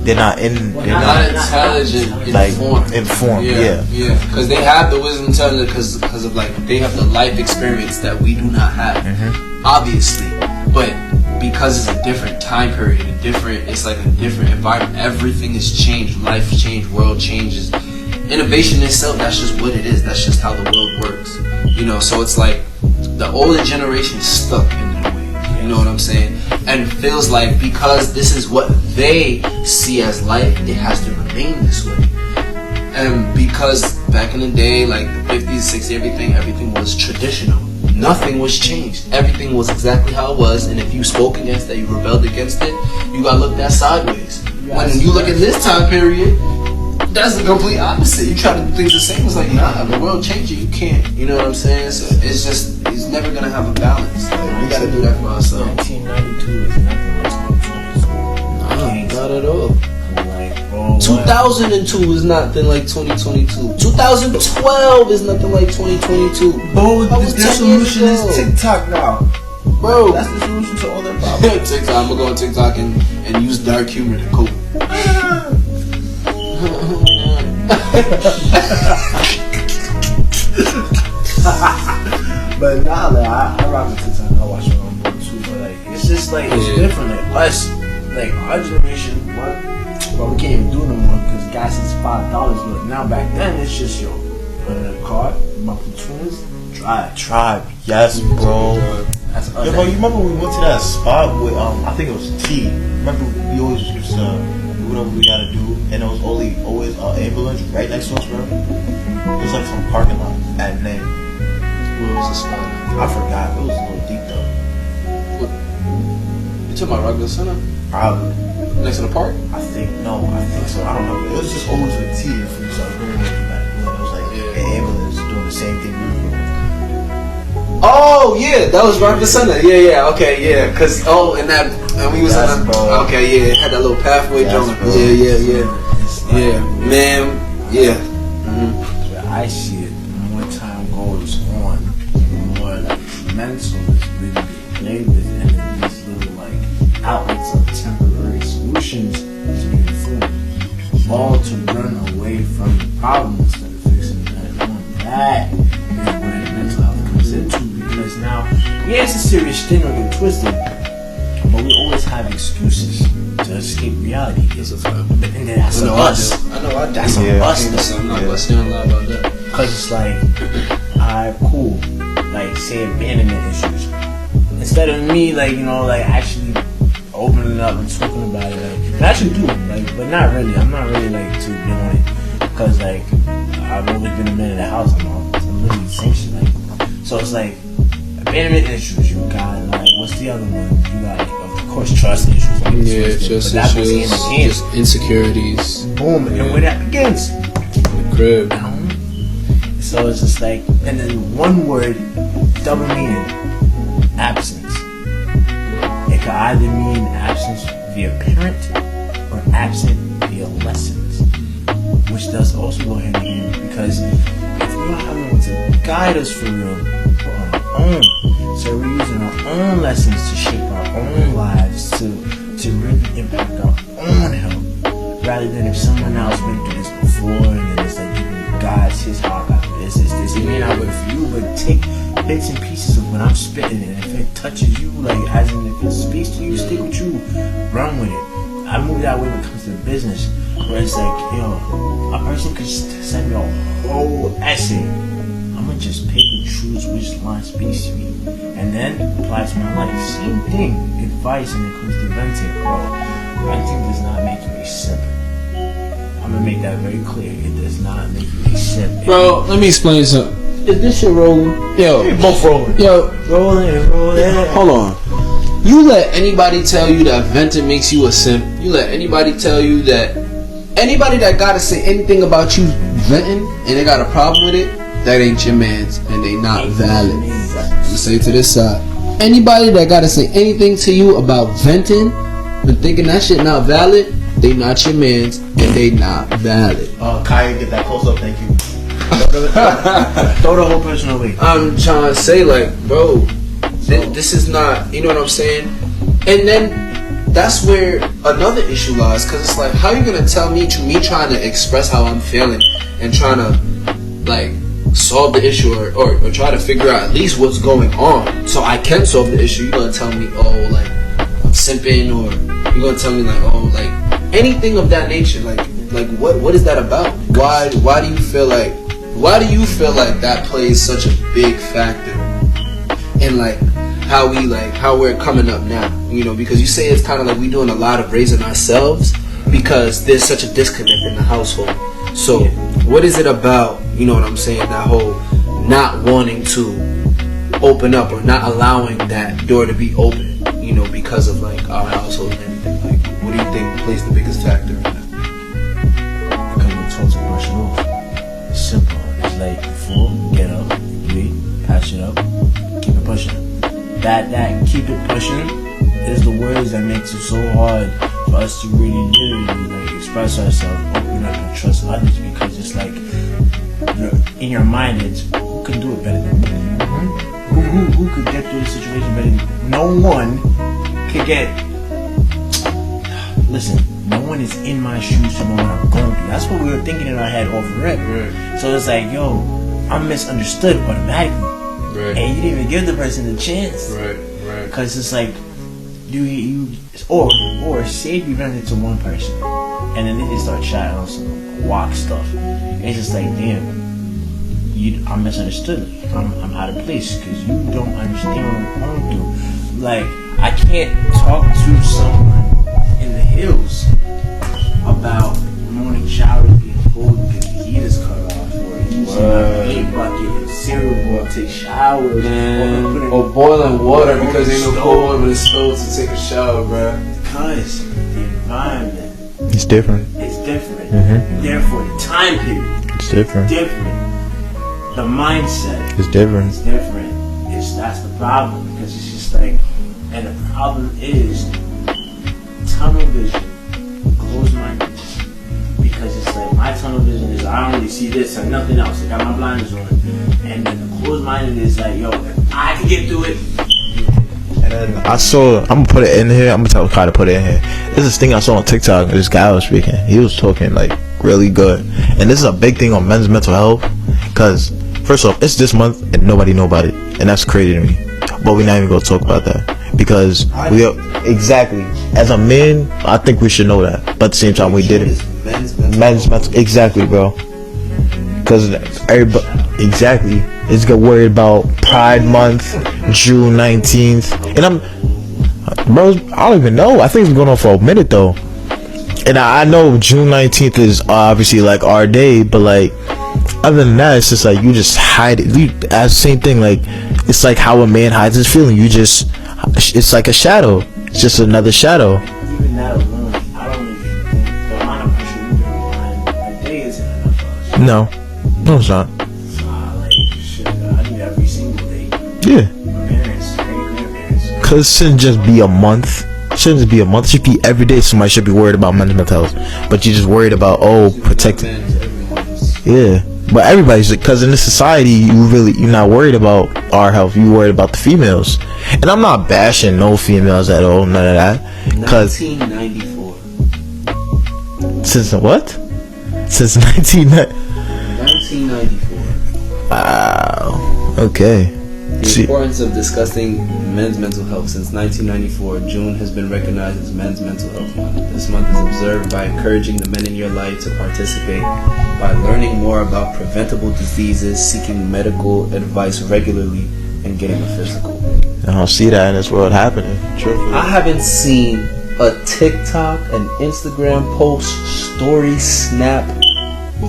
They're not intelligent, like informed. Yeah. Because they have the wisdom intelligence because of like they have the life experience that we do not have, obviously. But because it's a different time period, it's like a different environment. Everything has changed. Life changed. World changes. Innovation itself, that's just what it is. That's just how the world works. You know, so it's like the older generation is stuck in their way. You know what I'm saying? And feels like because this is what they see as life, it has to remain this way. And because back in the day, like the 50s, 60s, everything was traditional. Nothing was changed. Everything was exactly how it was. And if you spoke against that, you rebelled against it, you got looked at sideways. When you look at this time period, that's the complete opposite. You try to do things the same. It's like, nah, the world changing. You can't. You know what I'm saying? So it's just, it's never gonna have a balance. Like, we gotta do that for ourselves. 1992 is nothing like 2022. Not at all. Like, bro, 2002 is nothing like 2022. 2012 is nothing like 2022. Bro, That was the 10 solution years is ago. TikTok now. Bro, That's the solution to all their problems. TikTok. I'm gonna go on TikTok and use dark humor to cope. But nah, like I rock with TikTok. I watch it on board too. But like, it's just like it's different. Like us, like our generation, well, we can't even do no more because gas is $5. But now back then, it's just yo, put in a cart, my platoons, Tribe, yes, bro. that's us. Yo, bro, you remember when we went to that spot with I think it was T. Remember we always used to do whatever we gotta do, and it was always ambulance right next to us, bro. It was like some parking lot at name. What was the spot? I forgot. It was a little deep though. You talking about Rockville Center? Probably. Next to the park? I think so. I don't know. It was just always with T if we was like going back. It was like an ambulance doing the same thing we were doing. Oh yeah, that was Rockville Center. Yeah, okay, yeah. Cause and we was Yes, on bro. okay, yeah, it had that little pathway Yes, joint. bro. Yeah, man, yeah. Where I see it, the more time goes on, the more like mental is really played with, and then these little like outlets of temporary solutions to be formed, all to run away from the problem instead of fixing that one. That is where mental health comes into, because now, yeah, it's a serious thing, don't get twisted, but we always have excuses to escape reality. That's a fact. And then that's on us. I know I do. That's on us. I'm not busting a lot about that. Cause it's like, alright, cool. Like, say abandonment issues. Instead of me, like, you know, like actually opening up and talking about it, like, I actually do, like, but not really. I'm not really like too big on it. Cause like, I've always been a man in the house. I'm literally the same shit. Like, so it's like abandonment issues. You got like, what's the other one? You got like, of course, trust issues. Like, Just but that goes hand in hand. just insecurities. Boom, and where that begins. The crib. So it's just like, and then one word, double meaning. absence. It could either mean absence via parent or absent via lessons, which does also go hand in hand, because if we don't have anyone to guide us for real, we're on our own. So we're using our own lessons to shape our own lives, to really impact our own health, rather than if someone else went through this before and then it's like giving you guys, here's how I got this. It may not work for you, but take bits and pieces of what I'm spitting, and if it touches you, like as in if it speaks to you, stick with you, run with it. I move that way when it comes to business, where it's like, a person could send me a whole essay. I'm gonna just pick and choose which line speaks to me, and then apply it to my life. Same thing, advice when it comes to venting. Bro, venting does not make you a simp. I'm gonna make that very clear. It does not make you a simp. Bro, let me explain something. Is this shit rolling? Yo, Both rolling. yo, Rolling. hold on. You let anybody tell you that venting makes you a simp. You let anybody tell you that anybody that gotta say anything about you venting and they got a problem with it, that ain't your mans and they not valid. I'm gonna say it to this side. Anybody that gotta say anything to you about venting and thinking that shit not valid, they not your mans and they not valid. Kaya, get that close up, thank you. Throw the whole person away. I'm trying to say, like, bro, this is not, you know what I'm saying? And then that's where another issue lies, because it's like, how you gonna tell me trying to express how I'm feeling and trying to, like, solve the issue or try to figure out at least what's going on so I can solve the issue? You gonna tell me, oh, like, I'm simping, or you gonna tell me, like, oh, like, anything of that nature? Like what is that about? Why do you feel like that plays such a big factor in like how we're coming up now? You know, because you say it's kind of like we doing a lot of raising ourselves because there's such a disconnect in the household. So what is it about, you know what I'm saying, that whole not wanting to open up or not allowing that door to be open, you know, because of like our household and everything? Like, what do you think plays the biggest factor in that? Because we're told to brush it off. It's simple. It's like, full, get up, breathe, patch it up, keep it pushing. That keep it pushing is the words that makes it so hard for us to really like express ourselves, open up and trust others, because it's like in your mind it's who can do it better than me? Who could get through the situation better than me? No one could get. Listen, no one is in my shoes to know what I'm going through. That's what we were thinking in our head off rip. Right. So it's like, yo, I'm misunderstood automatically. Right. And you didn't even give the person a chance. Right. Because it's like, or say if you run into one person and then they just start chatting on some walk stuff. And it's just like, damn, I'm misunderstood. I'm out of place because you don't understand what I'm going through. Like, I can't talk to someone in the hills about morning showers being cold because the heat is cut off, or using a big bucket and cereal bowl to take showers, or boiling water because ain't no cold water in the stove to take a shower, bro. Because the environment It's different. is different. Mm-hmm. Therefore, the time period It's different. is different. The mindset It's different. is different. That's the problem, because it's just like, and the problem is tunnel vision, closed mindedness, because it's like my tunnel vision is I only see this and nothing else. I got my blinders on, and then the closed minded is like, yo, if I can get through it. And then I'm gonna put it in here. I'm gonna tell Kai to put it in here. There's this thing I saw on TikTok. This guy was speaking. He was talking like really good, and this is a big thing on men's mental health. Cause first off, it's this month and nobody know about it, and that's crazy to me. But we're not even gonna talk about that because we are exactly as a man. I think we should know that, but at the same time, we didn't. Men's mental, exactly, bro. Because everybody, exactly, is get worried about Pride Month, June 19th, and bro, I don't even know. I think it's been going on for a minute though, and I know June 19th is obviously like our day, but like other than that, it's just like you just hide it. As same thing, like it's like how a man hides his feeling. It's like a shadow. It's just another shadow. Even that alone, I don't even think the amount of pressure we've been behind a day isn't enough for us. No, it's not. Like, shit, I do every single day. Yeah. My parents, great grandparents, Cause it shouldn't just be a month. Shouldn't just be a month. It should be every day. Somebody should be worried about men's mental health, but you're just worried about protecting. Yeah, but everybody's, because in this society, you're not worried about our health. You worried about the females, and I'm not bashing no females at all. None of that. Cause 1994. since what? Since 1994. Wow. Okay. The importance of discussing men's mental health. Since 1994, June has been recognized as Men's Mental Health Month. This month is observed by encouraging the men in your life to participate by learning more about preventable diseases, seeking medical advice regularly, and getting a physical. I don't see that in this world happening. Truthfully. I haven't seen a TikTok, an Instagram post, story, snap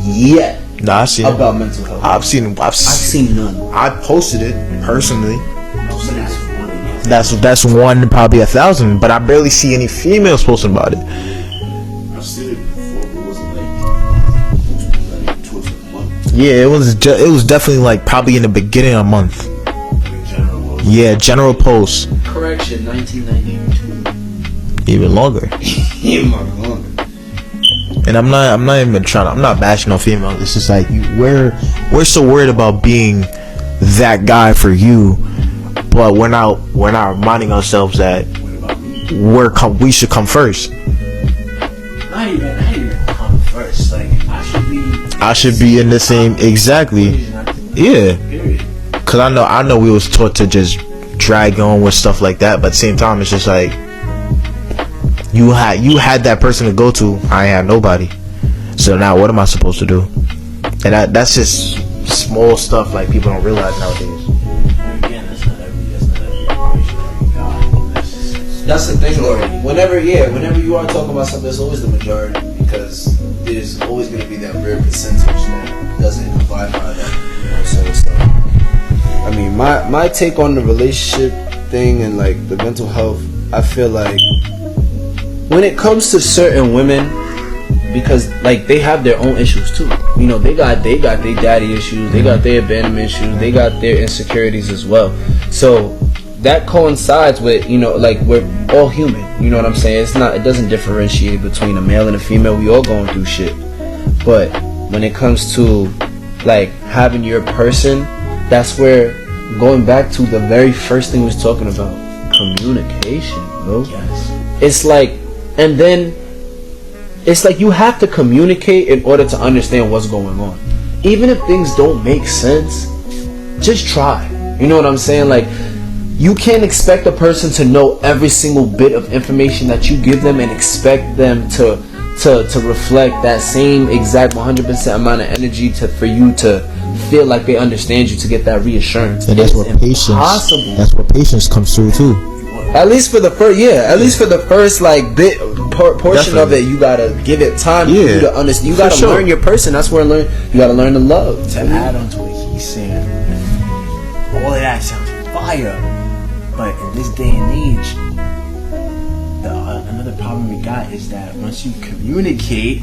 yet Nah, I seen about mental health. I've seen none. I posted it personally. So That's one probably 1,000, but I barely see any females posting about it. I've seen it before, but it wasn't like towards the month. Yeah, it was definitely like probably in the beginning of the month. In general. Yeah, general posts. correction, 1992. Even longer. Even longer. And I'm not bashing on females. It's just like we're so worried about being that guy for you, but we're not reminding ourselves that we should come first. Not even come first. Like I should be in the same exactly. Yeah. Cause I know we was taught to just drag on with stuff like that, but at the same time it's just like you had that person to go to. I ain't had nobody. So now what am I supposed to do? And that's just small stuff like people don't realize nowadays. again, that's not every equation, every guy. That's the thing, Lord. Whenever you are talking about something, it's always the majority, because there's always going to be that rare percentage that doesn't abide by that. So it's like, I mean, my take on the relationship thing and like the mental health, I feel like when it comes to certain women, because like they have their own issues too. You know, they got their daddy issues, they got their abandonment issues, they got their insecurities as well. So that coincides with, you know, like we're all human. You know what I'm saying? It doesn't differentiate between a male and a female. We all going through shit. But when it comes to like having your person, that's where, going back to the very first thing we was talking about, communication, bro. Yes. It's like, and then it's like you have to communicate in order to understand what's going on. Even if things don't make sense, just try. You know what I'm saying? Like, you can't expect a person to know every single bit of information that you give them and expect them to reflect that same exact 100% amount of energy for you to feel like they understand you, to get that reassurance. And that's It's what patience. impossible. That's what patience comes through too. At least for the first, like portion of it, you gotta give it time for you to understand. You gotta learn your person. That's where you gotta learn to love. To add on to what he's saying, all of that sounds fire, but in this day and age, another problem we got is that once you communicate,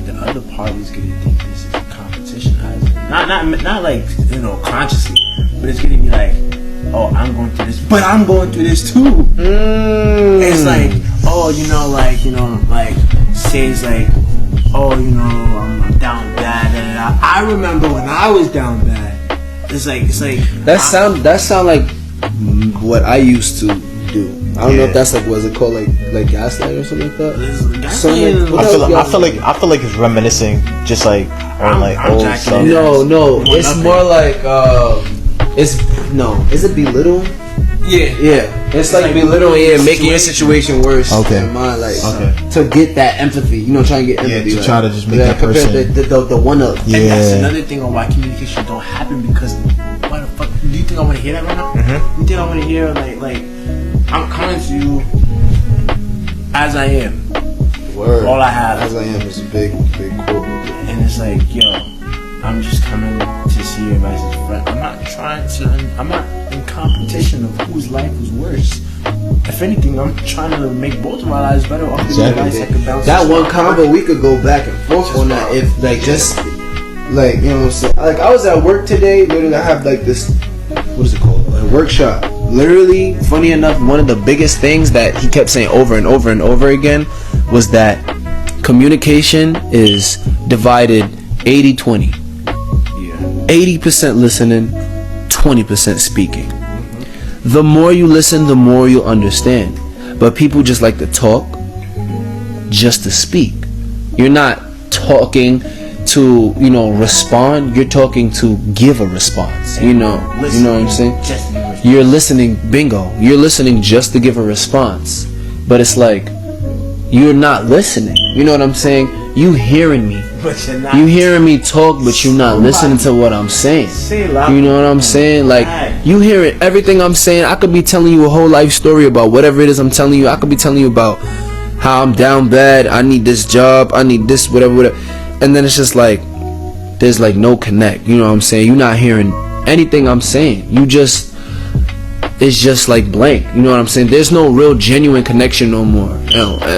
the other party's gonna think this is a competition. Not like, you know, consciously, but it's gonna be like, oh, I'm going through this, but I'm going through this too. It's like, oh, like say it's like, oh, I'm down bad. I remember when I was down bad. It's like that sound like what I used to do. I don't know if that's like, was it called like gaslight or something like that? I feel like it's reminiscing, just like on like old stuff. No, it's more like is it belittle? Yeah. It's like belittling, making your situation worse. Okay. Than mine, like to get that empathy. Trying to get empathy. To like, try to just make that person the one up. Yeah. And that's another thing on why communication don't happen, because why the fuck do you think I want to hear that right now? Mm-hmm. You think I want to hear like I'm coming to you as I am. Word. All I have. As I am is a big quote. And it's like, yo, I'm just coming to see you as a friend. I'm not in competition of whose life is worse. If anything, I'm trying to make both of our lives better. That one combo, we could go back and forth on that. If like just like, you know what I'm saying? Like, I was at work today. Literally, I have like this, what is it called? A workshop. literally, funny enough, one of the biggest things that he kept saying over and over and over again was that communication is divided 80-20. Yeah. 80% listening, 20% speaking. The more you listen, the more you understand. But people just like to talk just to speak. You're not talking to, respond. You're talking to give a response. You know what I'm saying? You're listening, bingo. You're listening just to give a response. But it's like, you're not listening. You know what I'm saying? You hearing me. But you're not. You hearing me talk, but you're not listening to what I'm saying. You know what I'm saying? Like, you hearing everything I'm saying. I could be telling you a whole life story about whatever it is I'm telling you. I could be telling you about how I'm down bad. I need this job. I need this, whatever. And then it's just like, there's like no connect. You know what I'm saying? You're not hearing anything I'm saying. It's just like blank. You know what I'm saying? There's no real genuine connection no more.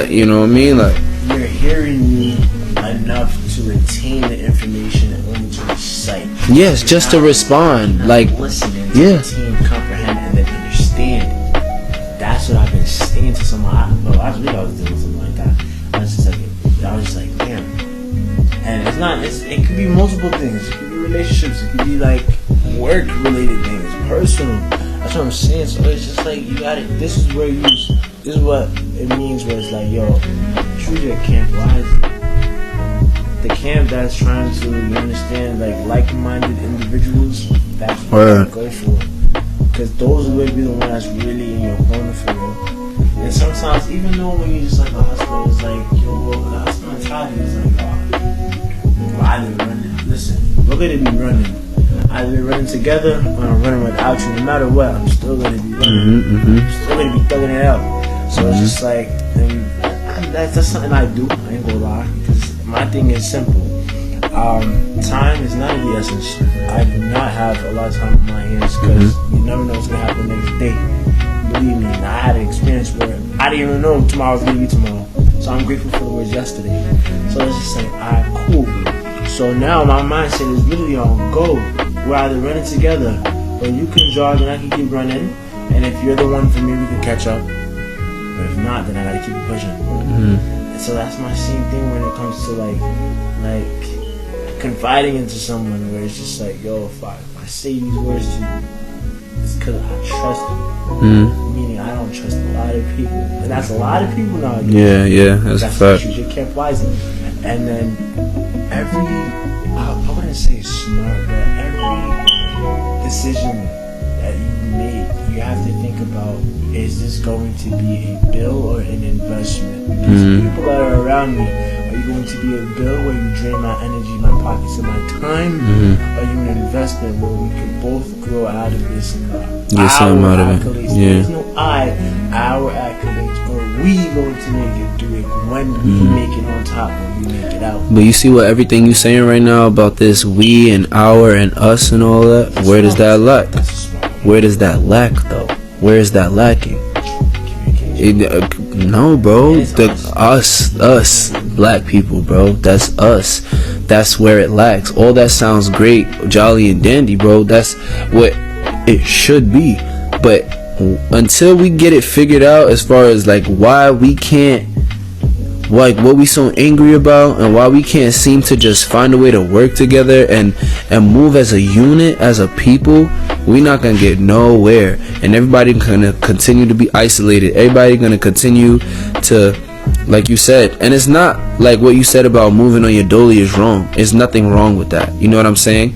You know what I mean? Like, you're hearing me enough to retain the information and only to recite. Yes, just to respond. Like, listening to yeah. retain, comprehend, and then understand. That's what I've been saying to someone. I was doing something like that. I was just like, damn. And it could be multiple things. It could be relationships. It could be like work related things, personal. That's what I'm saying. So it's just like, you got it. This is what it means where it's like, yo, choose your camp wisely. The camp that's trying to, you understand, like-minded individuals, that's what you go for. Because those will be the ones that's really in your corner for real. And sometimes, even though when you're just like a hustler, it's like, yo, the hustler mentality is like, either running. Listen, we're gonna be running. Either running together or I'm running without you. No matter what, I'm still gonna be running. I'm still gonna be thugging it out. So it's just like, that's something I do. I ain't gonna lie, because my thing is simple. Time is not of the essence. I do not have a lot of time on my hands because you never know what's gonna happen the next day. Believe me, I had an experience where I didn't even know tomorrow was gonna be tomorrow. So I'm grateful for the words yesterday. So it's just like, alright, cool. So now my mindset is literally on go. We're either running together, or you can jog and I can keep running. And if you're the one for me, we can catch up. But if not, then I gotta keep pushing. And so that's my same thing when it comes to like confiding into someone, where it's just like, yo, if I say these words to you, it's because I trust you. Meaning I don't trust a lot of people, and that's a lot of people nowadays. Yeah, that's a fact. You should keep wisely. And then I wouldn't say smart, but every decision that you make, you have to think about, is this going to be a bill or an investment? Because people that are around me, are you going to be a bill where you drain my energy, my pockets, and my time? Or are you an investment where we can both grow out of this and get something out of it? Yeah. There's no our accolades, or we going to make it do it when we make it on top, when we make it out. But you see what everything you're saying right now about this we and our and us and all that? Where does that lack? Where does that lack though? Where is that lacking? No, bro. Us, black people, bro. That's us. That's where it lacks. All that sounds great, jolly and dandy, bro. That's what it should be. But until we get it figured out, as far as like why we can't, like what we so angry about, and why we can't seem to just find a way to work together and move as a unit, as a people, we're not gonna get nowhere. And everybody's gonna continue to be isolated. Everybody gonna continue to, like you said, and it's not like what you said about moving on your dolly is wrong. There's nothing wrong with that. You know what I'm saying?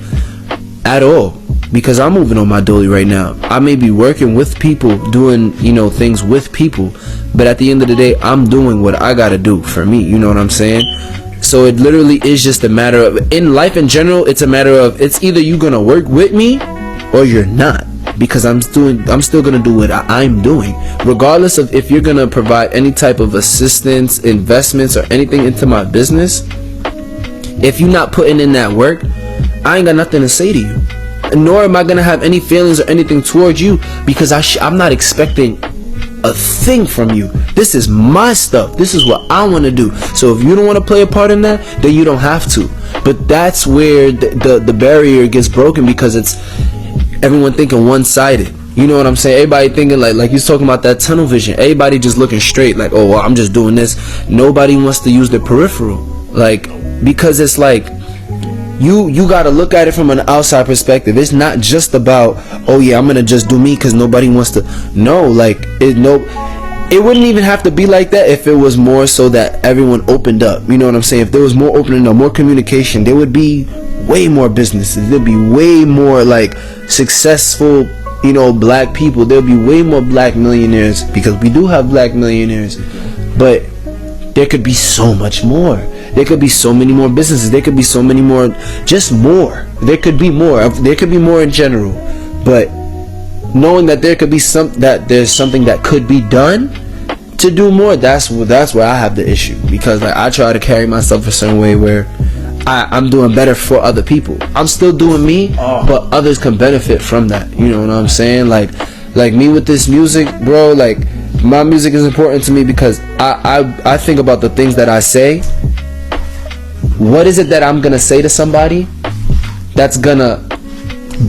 At all. Because I'm moving on my dolly right now. I may be working with people, doing, things with people, but at the end of the day, I'm doing what I gotta do for me. You know what I'm saying? So it literally is just a matter of, in life in general, it's a matter of, it's either you gonna work with me or you're not. Because I'm still gonna do what I'm doing, regardless of if you're gonna provide any type of assistance, investments, or anything into my business. If you're not putting in that work, I ain't got nothing to say to you. Nor am I gonna have any feelings or anything towards you, because I'm not expecting a thing from you. This is my stuff. This is what I want to do. So if you don't want to play a part in that, then you don't have to. But that's where the barrier gets broken, because it's everyone thinking one-sided. You know what I'm saying? Everybody thinking like you talking about that tunnel vision. Everybody just looking straight, like, oh, well, I'm just doing this. Nobody wants to use the peripheral, like, because it's like you got to look at it from an outside perspective. It's not just about, oh yeah, I'm gonna just do me because nobody wants to. No, like it wouldn't even have to be like that if it was more so that everyone opened up. You know what I'm saying? If there was more opening up, more communication, there would be way more businesses. There'd be way more like successful, you know, black people. There'll be way more black millionaires, because we do have black millionaires, but there could be so much more. There could be so many more businesses. There could be so many more, just more. There could be more. There could be more in general, but knowing that there could be there's something that could be done to do more, that's where I have the issue, because like I try to carry myself a certain way where I'm doing better for other people. I'm still doing me, but others can benefit from that. You know what I'm saying? Like me with this music, bro, like my music is important to me because I think about the things that I say. What is it that I'm gonna say to somebody that's gonna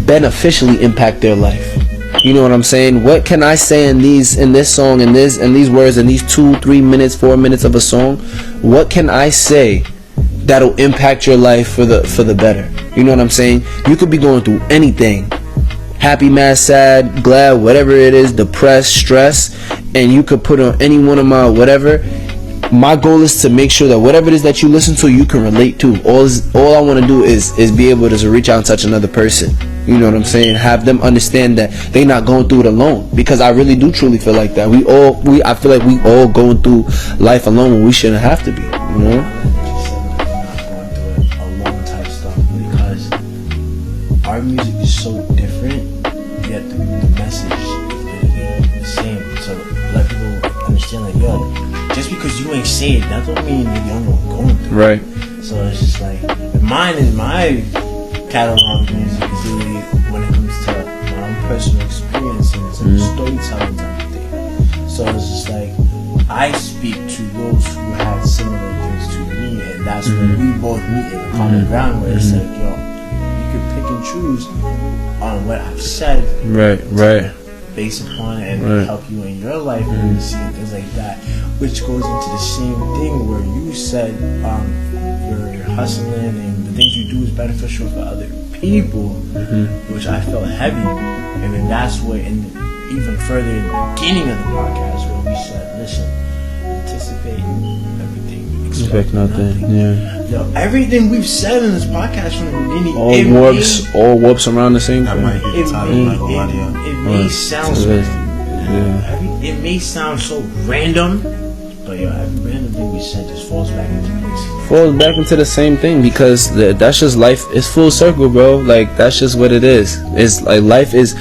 beneficially impact their life? You know what I'm saying? What can I say in this song, in these words, in these 2, 3 minutes, 4 minutes of a song? What can I say that'll impact your life for the better? You know what I'm saying? You could be going through anything. Happy, mad, sad, glad, whatever it is, depressed, stress, and you could put on any one of my whatever. My goal is to make sure that whatever it is that you listen to, you can relate to. All I want to do is be able to reach out and touch another person. You know what I'm saying? Have them understand that they're not going through it alone. Because I really do truly feel like that. I feel like we all going through life alone when we shouldn't have to be. You know? Alone type stuff, because our music is so different, yet the message is literally the same. So let people understand, like, yo, just because you ain't say it, that don't mean that you're not going through. Right. So it's just like my catalog of music is really when it comes to my own personal experiences and storytelling type of thing. So it's just like I speak to those who had similar things to me, and that's when we both meet in a common ground where it's like, yo, you could pick and choose on what I've said, Right. based upon it, and help you in your life and see things like that, which goes into the same thing where you said you're hustling and the things you do is beneficial for other people, which I felt heavy. And then that's where, even further in the beginning of the podcast, where we said, listen, anticipate everything, expect nothing. Yeah. Yo, everything we've said in this podcast from the beginning, all warps around the same thing. It may sound it may sound so random, but yo, every random thing we said just falls back into place. Falls back into the same thing, because that's just life. It's full circle, bro. Like that's just what it is. It's like life is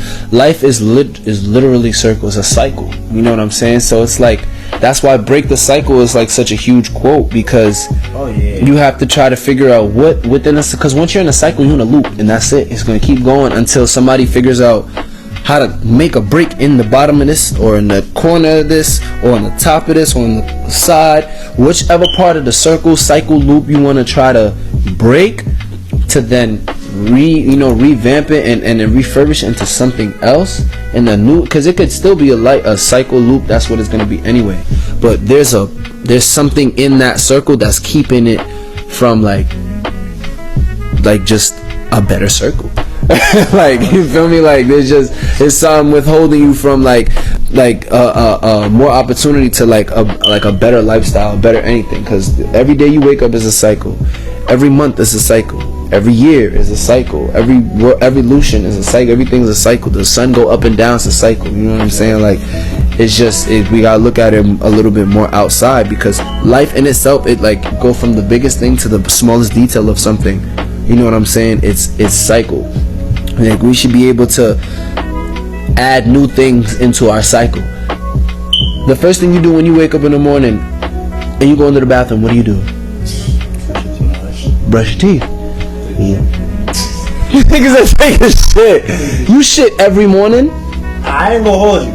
literally circle. It's a cycle. You know what I'm saying? So it's like that's why break the cycle is like such a huge quote, because you have to try to figure out what within us, because once you're in a cycle, you're in a loop, and that's it. It's gonna keep going until somebody figures out how to make a break in the bottom of this, or in the corner of this, or on the top of this, or on the side, whichever part of the cycle loop you want to try to break, to then revamp it and then refurbish into something else in a new, because it could still be a cycle loop. That's what it's going to be anyway, but there's something in that circle that's keeping it from like just a better circle. Like, you feel me? Like there's something withholding you from like more opportunity to like a better lifestyle, a better anything. Because every day you wake up is a cycle, every month is a cycle, every year is a cycle, every evolution is a cycle, everything's a cycle. The sun go up and down, it's a cycle. You know what I'm saying? Like it's just we gotta look at it a little bit more outside, because life in itself, it like go from the biggest thing to the smallest detail of something. You know what I'm saying? It's cycle. Like we should be able to add new things into our cycle. The first thing you do when you wake up in the morning and you go into the bathroom, what do? Brush your teeth. You niggas are taking shit. You shit every morning? I ain't gonna hold you.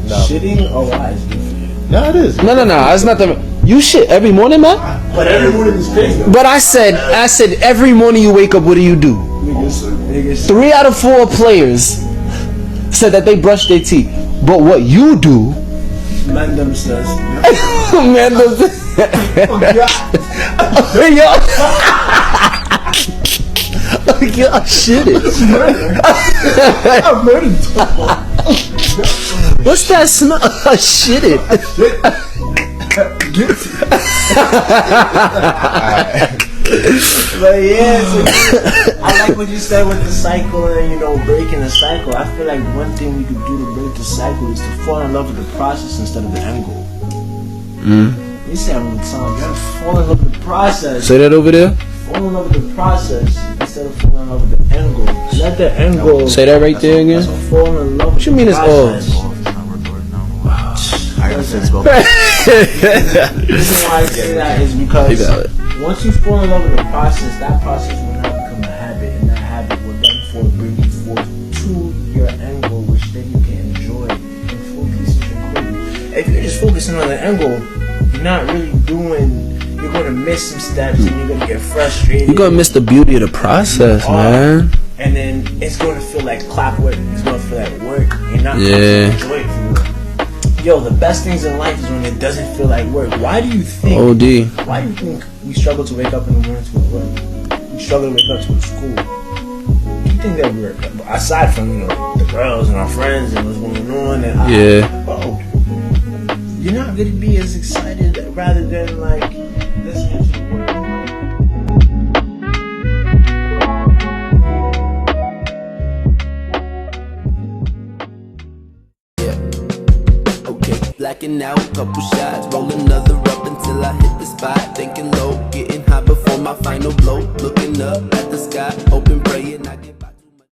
No. Shitting or why is good for you? No, it is. No. That's not the. You shit every morning, man. But every morning is crazy. But I said every morning you wake up, what do? 3 out of 4 players said that they brush their teeth. But what you do, Man them says. man, Yeah, shit it. What's that smell? Shit it. But yeah, so I like what you said with the cycle and breaking the cycle. I feel like one thing we could do to break the cycle is to fall in love with the process instead of the end goal. You say I'm gonna tell you, you gotta fall in love with the process. say that over there. Fall in love with the process instead of falling in love with the end goal. Let the end goal. Say that right there again. Fall in love. What you mean it's off? I gotta say it's both. The reason why I say that is because once you fall in love with the process, that process will now become a habit, and that habit will then bring you forth to your end goal, which then you can enjoy in full peace and tranquility. If you're just focusing on the end goal, you're not really doing. You're gonna miss some steps, and you're gonna get frustrated. You're gonna miss the beauty of the process, man. And then it's gonna feel like clockwork. It's gonna feel like work. You're not Yeah. gonna enjoy it for real. Yo, the best things in life is when it doesn't feel like work. Why do you think? OD. Why do you think we struggle to wake up in the morning to work? We struggle to wake up to a school. Do you think that we're, aside from the girls and our friends and what's going on, and you're not gonna be as excited rather than like listening to the work. Blacking out, couple shots, roll another up until I hit the spot. Thinking low, getting high before my final blow. Looking up at the sky, hoping, praying I get by.